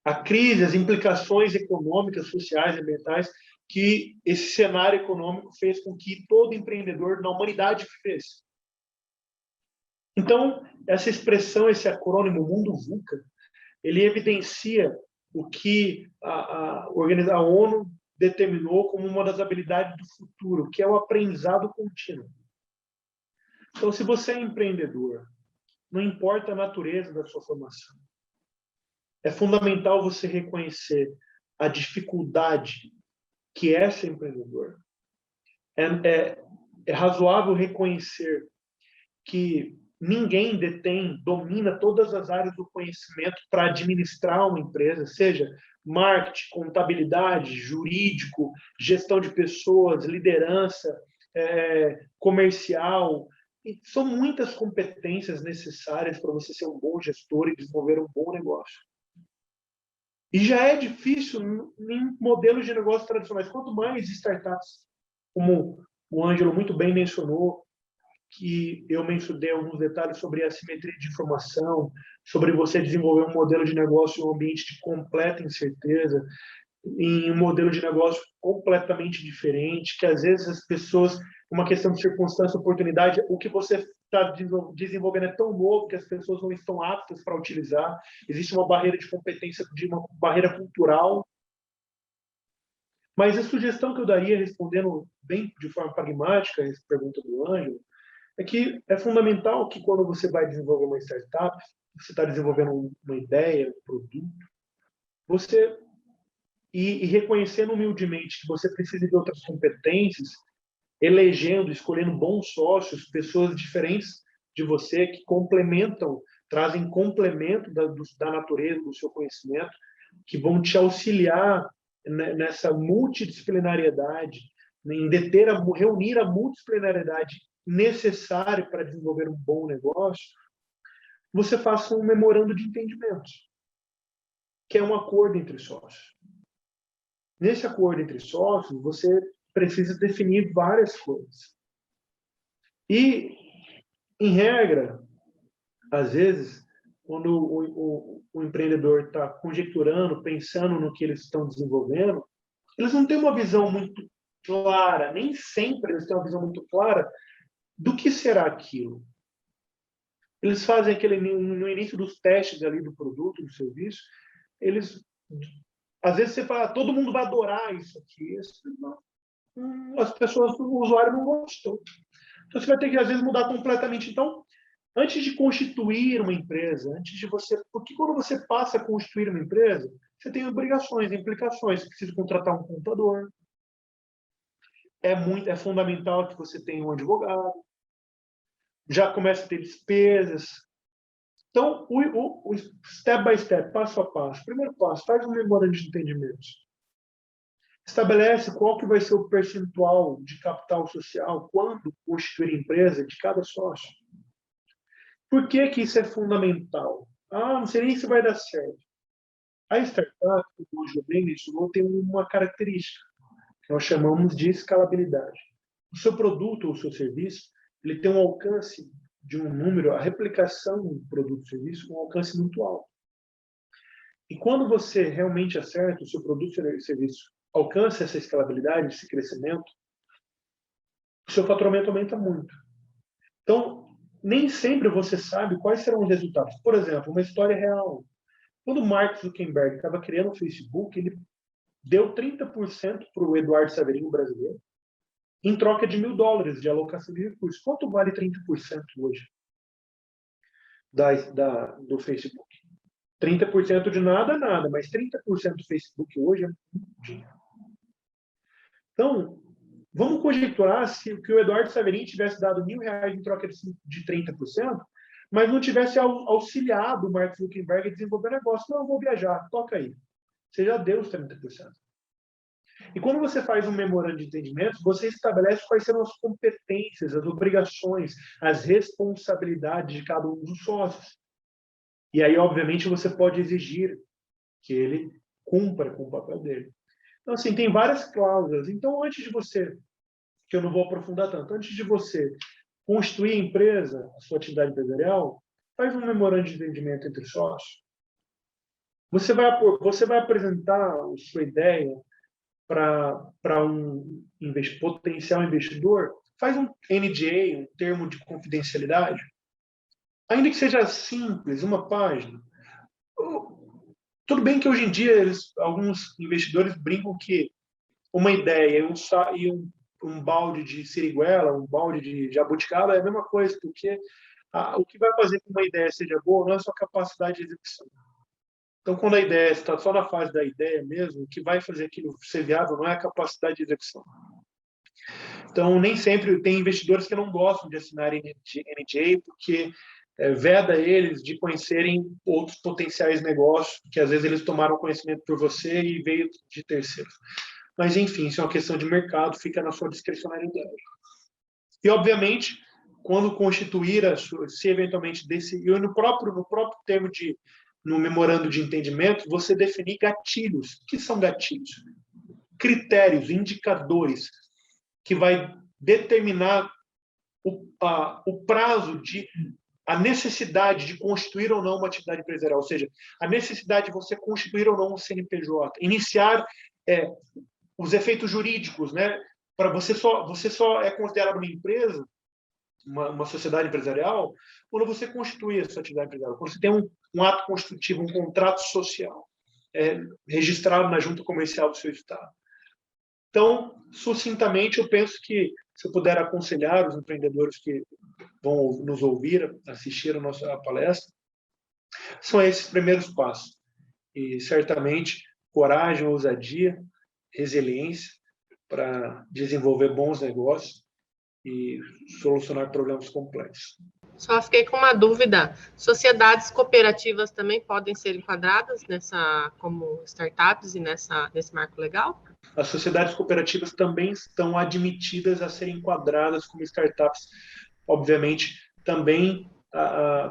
A crise, as implicações econômicas, sociais e ambientais que esse cenário econômico fez com que todo empreendedor na humanidade vivesse. Então, essa expressão, esse acrônimo Mundo VUCA, ele evidencia o que a ONU determinou como uma das habilidades do futuro, que é o aprendizado contínuo. Então, se você é empreendedor, não importa a natureza da sua formação, é fundamental você reconhecer a dificuldade que é ser empreendedor. É razoável reconhecer que ninguém domina todas as áreas do conhecimento para administrar uma empresa, seja marketing, contabilidade, jurídico, gestão de pessoas, liderança, comercial. E são muitas competências necessárias para você ser um bom gestor e desenvolver um bom negócio. E já é difícil em modelos de negócio tradicionais. Quanto mais startups, como o Ângelo muito bem mencionou, que eu mencionei alguns detalhes sobre a assimetria de informação, sobre você desenvolver um modelo de negócio em um ambiente de completa incerteza, em um modelo de negócio completamente diferente, que às vezes as pessoas, uma questão de circunstância, oportunidade, o que você está desenvolvendo é tão novo que as pessoas não estão aptas para utilizar. Existe uma barreira de competência, de uma barreira cultural. Mas a sugestão que eu daria, respondendo bem de forma pragmática essa pergunta do Ângelo, é que é fundamental que quando você vai desenvolver uma startup, você está desenvolvendo uma ideia, um produto, você e reconhecendo humildemente que você precisa de outras competências, elegendo, escolhendo bons sócios, pessoas diferentes de você que complementam, trazem complemento da natureza do seu conhecimento, que vão te auxiliar nessa multidisciplinariedade, em reunir a multidisciplinariedade necessária para desenvolver um bom negócio, você faça um memorando de entendimento, que é um acordo entre sócios. Nesse acordo entre sócios, você precisa definir várias coisas. E, em regra, às vezes, quando o empreendedor está conjecturando, pensando no que eles estão desenvolvendo, eles não têm uma visão muito clara, nem sempre eles têm uma visão muito clara do que será aquilo. Eles fazem no início dos testes ali do produto, do serviço, às vezes você fala, todo mundo vai adorar isso aqui. As pessoas, o usuário não gostou. Então você vai ter que, às vezes, mudar completamente. Então, antes de constituir uma empresa, porque quando você passa a constituir uma empresa, você tem obrigações, implicações. Você precisa contratar um contador. É fundamental que você tenha um advogado. Já começa a ter despesas. Então, o step by step, passo a passo. Primeiro passo, faz um memorando de entendimentos. Estabelece qual que vai ser o percentual de capital social quando constituir empresa de cada sócio. Por que isso é fundamental? Não sei nem se vai dar certo. A startup, como o João bem mencionou, tem uma característica que nós chamamos de escalabilidade. O seu produto ou o seu serviço, ele tem um alcance de um número, a replicação do produto ou serviço, um alcance muito alto. E quando você realmente acerta o seu produto ou serviço, alcança essa escalabilidade, esse crescimento, o seu faturamento aumenta muito. Então, nem sempre você sabe quais serão os resultados. Por exemplo, uma história real. Quando o Mark Zuckerberg estava criando o Facebook, ele deu 30% para o Eduardo Saverin, brasileiro, em troca de $1.000 de alocação de recursos. Quanto vale 30% hoje do Facebook? 30% de nada, nada, mas 30% do Facebook hoje é muito dinheiro. Então, vamos conjecturar se o Eduardo Saverin tivesse dado R$1.000 em troca de 30%, mas não tivesse auxiliado o Mark Zuckerberg a desenvolver negócio. Não, eu vou viajar, toca aí. Você já deu os 30%. E quando você faz um memorando de entendimento, você estabelece quais serão as competências, as obrigações, as responsabilidades de cada um dos sócios. E aí, obviamente, você pode exigir que ele cumpra com o papel dele. Então, assim, tem várias cláusulas. Então, antes de você, que eu não vou aprofundar tanto, antes de você constituir a empresa, a sua atividade empresarial, faz um memorando de entendimento entre sócios. Você vai apresentar a sua ideia para um potencial investidor, faz um NDA, um termo de confidencialidade, ainda que seja simples, uma página. Tudo bem que hoje em dia alguns investidores brincam que uma ideia e um balde de siriguela, um balde de jabuticaba é a mesma coisa, porque o que vai fazer que uma ideia seja boa não é só a capacidade de execução. Então, quando a ideia está só na fase da ideia mesmo, o que vai fazer aquilo ser viável não é a capacidade de execução. Então, nem sempre tem investidores que não gostam de assinar NDA, porque veda eles de conhecerem outros potenciais negócios, que às vezes eles tomaram conhecimento por você e veio de terceiros. Mas, enfim, isso é uma questão de mercado, fica na sua discricionalidade. E, obviamente, quando constituir se eventualmente e no próprio termo no memorando de entendimento, você definir gatilhos. O que são gatilhos? Critérios, indicadores, que vai determinar o prazo a necessidade de constituir ou não uma atividade empresarial, ou seja, a necessidade de você constituir ou não um CNPJ, iniciar os efeitos jurídicos, né? Para você só é considerado uma empresa, uma sociedade empresarial, quando você constitui a sua atividade empresarial, quando você tem um ato constitutivo, um contrato social registrado na junta comercial do seu estado. Então, sucintamente, eu penso que, se eu puder aconselhar os empreendedores que vão nos ouvir, assistir a nossa palestra, são esses primeiros passos. E, certamente, coragem, ousadia, resiliência para desenvolver bons negócios e solucionar problemas complexos. Só fiquei com uma dúvida. Sociedades cooperativas também podem ser enquadradas como startups e nesse marco legal? As sociedades cooperativas também estão admitidas a serem enquadradas como startups, obviamente, também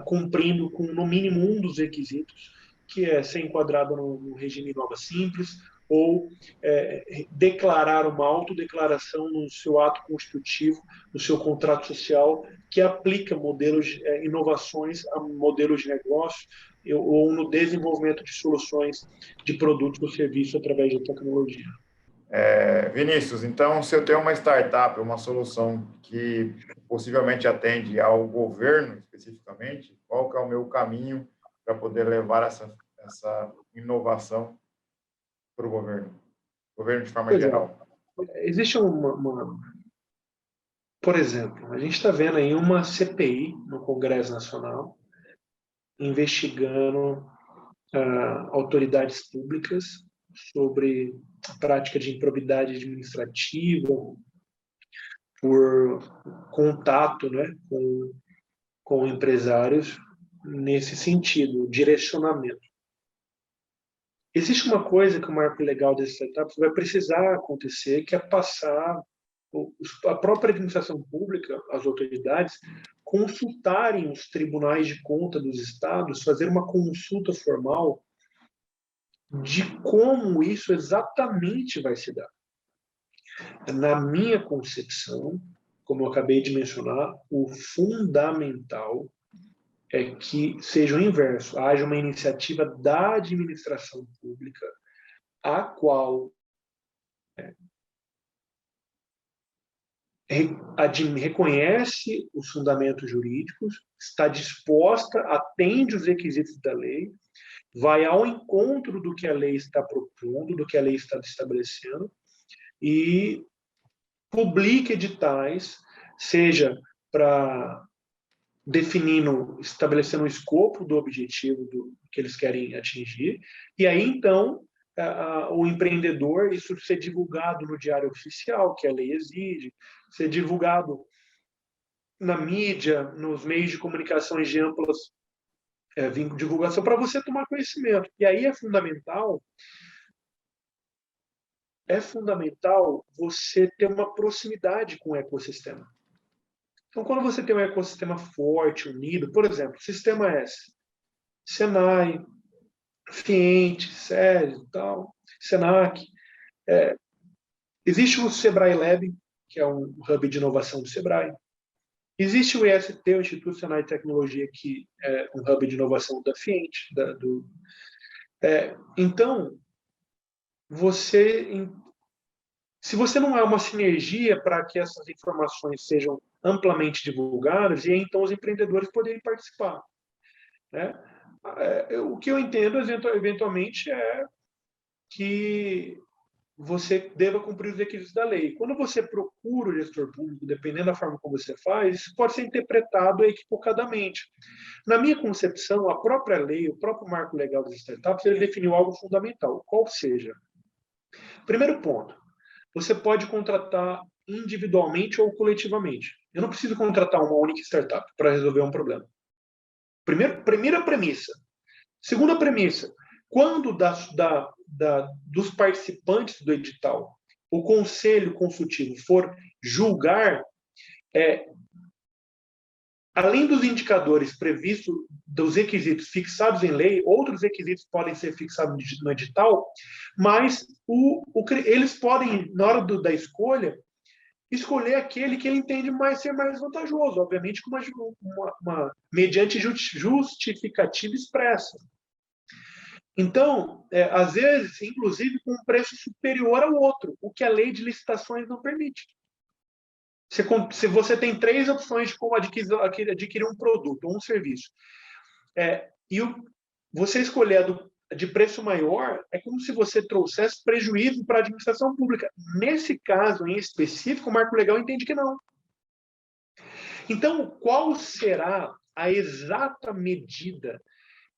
cumprindo com, no mínimo, um dos requisitos, que é ser enquadrado no regime Nova Simples, ou declarar uma autodeclaração no seu ato constitutivo, no seu contrato social, que aplica inovações a modelos de negócio ou no desenvolvimento de soluções de produtos ou serviços através da tecnologia. Vinícius, então, se eu tenho uma startup, uma solução que possivelmente atende ao governo especificamente, qual que é o meu caminho para poder levar essa inovação para o governo de forma geral? Existe por exemplo, a gente está vendo aí uma CPI no Congresso Nacional investigando autoridades públicas sobre a prática de improbidade administrativa por contato, né, com empresários nesse sentido, direcionamento. Existe uma coisa que o marco legal desse startup vai precisar acontecer, que é passar a própria administração pública, as autoridades, consultarem os tribunais de conta dos estados, fazer uma consulta formal de como isso exatamente vai se dar. Na minha concepção, como eu acabei de mencionar, o fundamental é que seja o inverso, haja uma iniciativa da administração pública, a qual reconhece os fundamentos jurídicos, está disposta, atende os requisitos da lei vai ao encontro do que a lei está propondo, do que a lei está estabelecendo, e publica editais, seja para definindo, estabelecendo o escopo do objetivo que eles querem atingir, e aí então o empreendedor, isso ser divulgado no diário oficial, que a lei exige, ser divulgado na mídia, nos meios de comunicação de amplas divulgação, para você tomar conhecimento. E aí é fundamental você ter uma proximidade com o ecossistema. Então, quando você tem um ecossistema forte, unido, por exemplo, Sistema S, Senai, Fiente, SESI, tal, Senac, existe o Sebrae Lab, que é um hub de inovação do Sebrae. Existe o IST, o Instituto Nacional de Tecnologia, que é um hub de inovação da Fiente. Então, se você não há uma sinergia para que essas informações sejam amplamente divulgadas, e aí, então os empreendedores poderem participar. Né? O que eu entendo, eventualmente, é que você deva cumprir os requisitos da lei. Quando você procura o gestor público, dependendo da forma como você faz, isso pode ser interpretado equivocadamente. Na minha concepção, a própria lei, o próprio marco legal das startups, ele definiu algo fundamental, qual seja. Primeiro ponto, você pode contratar individualmente ou coletivamente. Eu não preciso contratar uma única startup para resolver um problema. Primeira premissa. Segunda premissa, quando dos participantes do edital o conselho consultivo for julgar, além dos indicadores previstos, dos requisitos fixados em lei, outros requisitos podem ser fixados no edital, mas eles podem, na hora da escolha, escolher aquele que ele entende ser mais vantajoso, obviamente mediante justificativa expressa. Então, às vezes, inclusive com um preço superior ao outro, o que a lei de licitações não permite. Se você tem 3 opções de como adquirir um produto ou um serviço, e você escolher de preço maior, é como se você trouxesse prejuízo para a administração pública. Nesse caso, em específico, o marco legal entende que não. Então, qual será a exata medida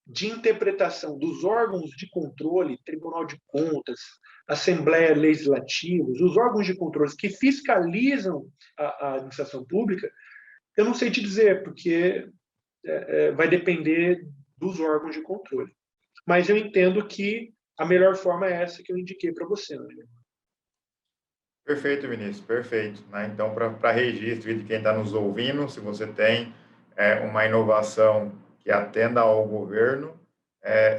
de interpretação dos órgãos de controle, Tribunal de Contas, Assembleia Legislativa, os órgãos de controle que fiscalizam a administração pública, eu não sei te dizer, porque vai depender dos órgãos de controle. Mas eu entendo que a melhor forma é essa que eu indiquei para você, André. Perfeito, Vinícius, perfeito. Né? Então, para registro de quem está nos ouvindo, se você tem uma inovação que atenda ao governo,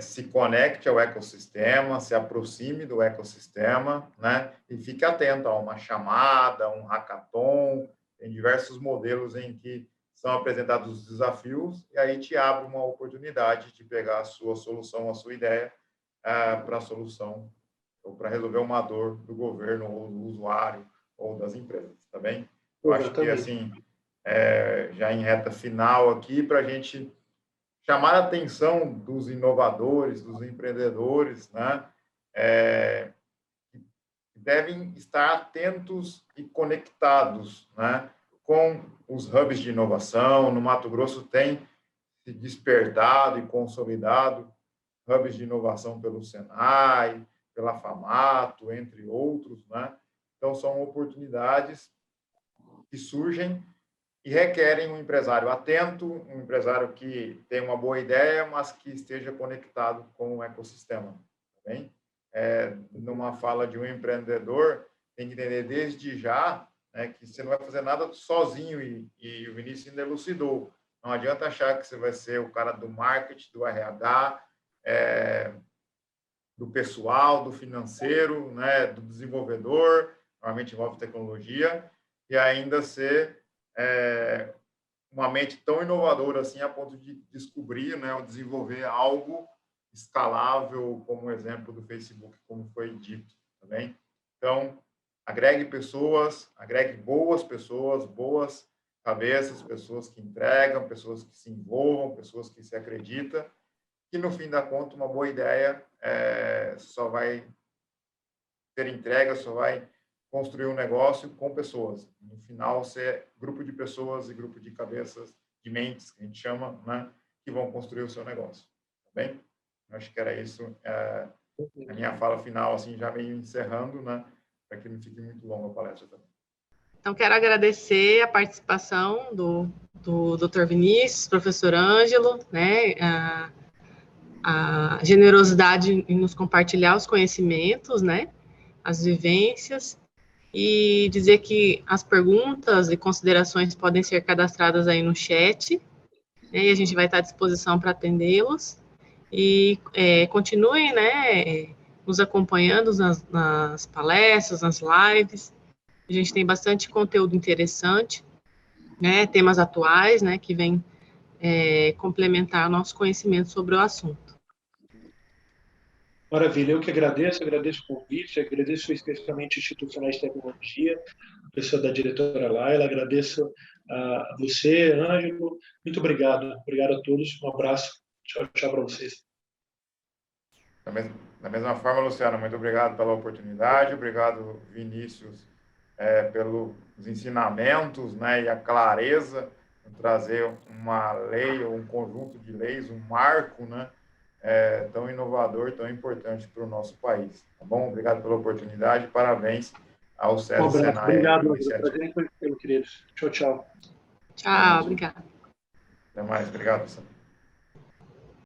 se conecte ao ecossistema, se aproxime do ecossistema, né? E fique atento a uma chamada, um hackathon, tem diversos modelos em que são apresentados os desafios e aí te abre uma oportunidade de pegar a sua solução, a sua ideia para a solução ou para resolver uma dor do governo ou do usuário ou das empresas, tá bem? Eu acho que, assim, já em reta final aqui, para a gente chamar a atenção dos inovadores, dos empreendedores, né? Devem estar atentos e conectados, né? Com os hubs de inovação. No Mato Grosso tem se despertado e consolidado hubs de inovação pelo Senai, pela Famato, entre outros, né? Então, são oportunidades que surgem e requerem um empresário atento, um empresário que tem uma boa ideia, mas que esteja conectado com o ecossistema. Tá bem? Numa fala de um empreendedor, tem que entender desde já, né, que você não vai fazer nada sozinho, e o Vinícius ainda elucidou. Não adianta achar que você vai ser o cara do marketing, do RH, do pessoal, do financeiro, né, do desenvolvedor, normalmente envolve tecnologia, e ainda ser uma mente tão inovadora assim a ponto de descobrir, né, ou desenvolver algo escalável, como o exemplo do Facebook, como foi dito também. Então, agregue pessoas, agregue boas pessoas, boas cabeças, pessoas que entregam, pessoas que se envolvam, pessoas que se acreditam, que no fim da conta uma boa ideia só vai ter entrega, só vai construir um negócio com pessoas. No final, ser grupo de pessoas e grupo de cabeças, de mentes, que a gente chama, né, que vão construir o seu negócio. Tá bem? Eu acho que era isso. A minha fala final, assim, já meio encerrando, né, para que não fique muito longa a palestra também. Então, quero agradecer a participação do Dr. Vinícius, professor Ângelo, né, a generosidade em nos compartilhar os conhecimentos, né, as vivências, e dizer que as perguntas e considerações podem ser cadastradas aí no chat, né, e a gente vai estar à disposição para atendê-los. E continuem, né, nos acompanhando nas palestras, nas lives. A gente tem bastante conteúdo interessante, né, temas atuais, né, que vem complementar nosso conhecimento sobre o assunto. Maravilha, eu que agradeço o convite, agradeço especificamente o Instituto Senai de Tecnologia, a pessoa da diretora Laila, agradeço a você, Ângelo, muito obrigado a todos, um abraço, tchau para vocês. Da mesma forma, Luciano, muito obrigado pela oportunidade, obrigado, Vinícius, pelos ensinamentos, né, e a clareza de trazer uma lei ou um conjunto de leis, um marco, né, tão inovador, tão importante para o nosso país. Tá bom? Obrigado pela oportunidade, parabéns ao César Senai. Obrigado, prazer foi pelo queridos. Tchau. Tchau, obrigado. Até mais, obrigado, Luciano.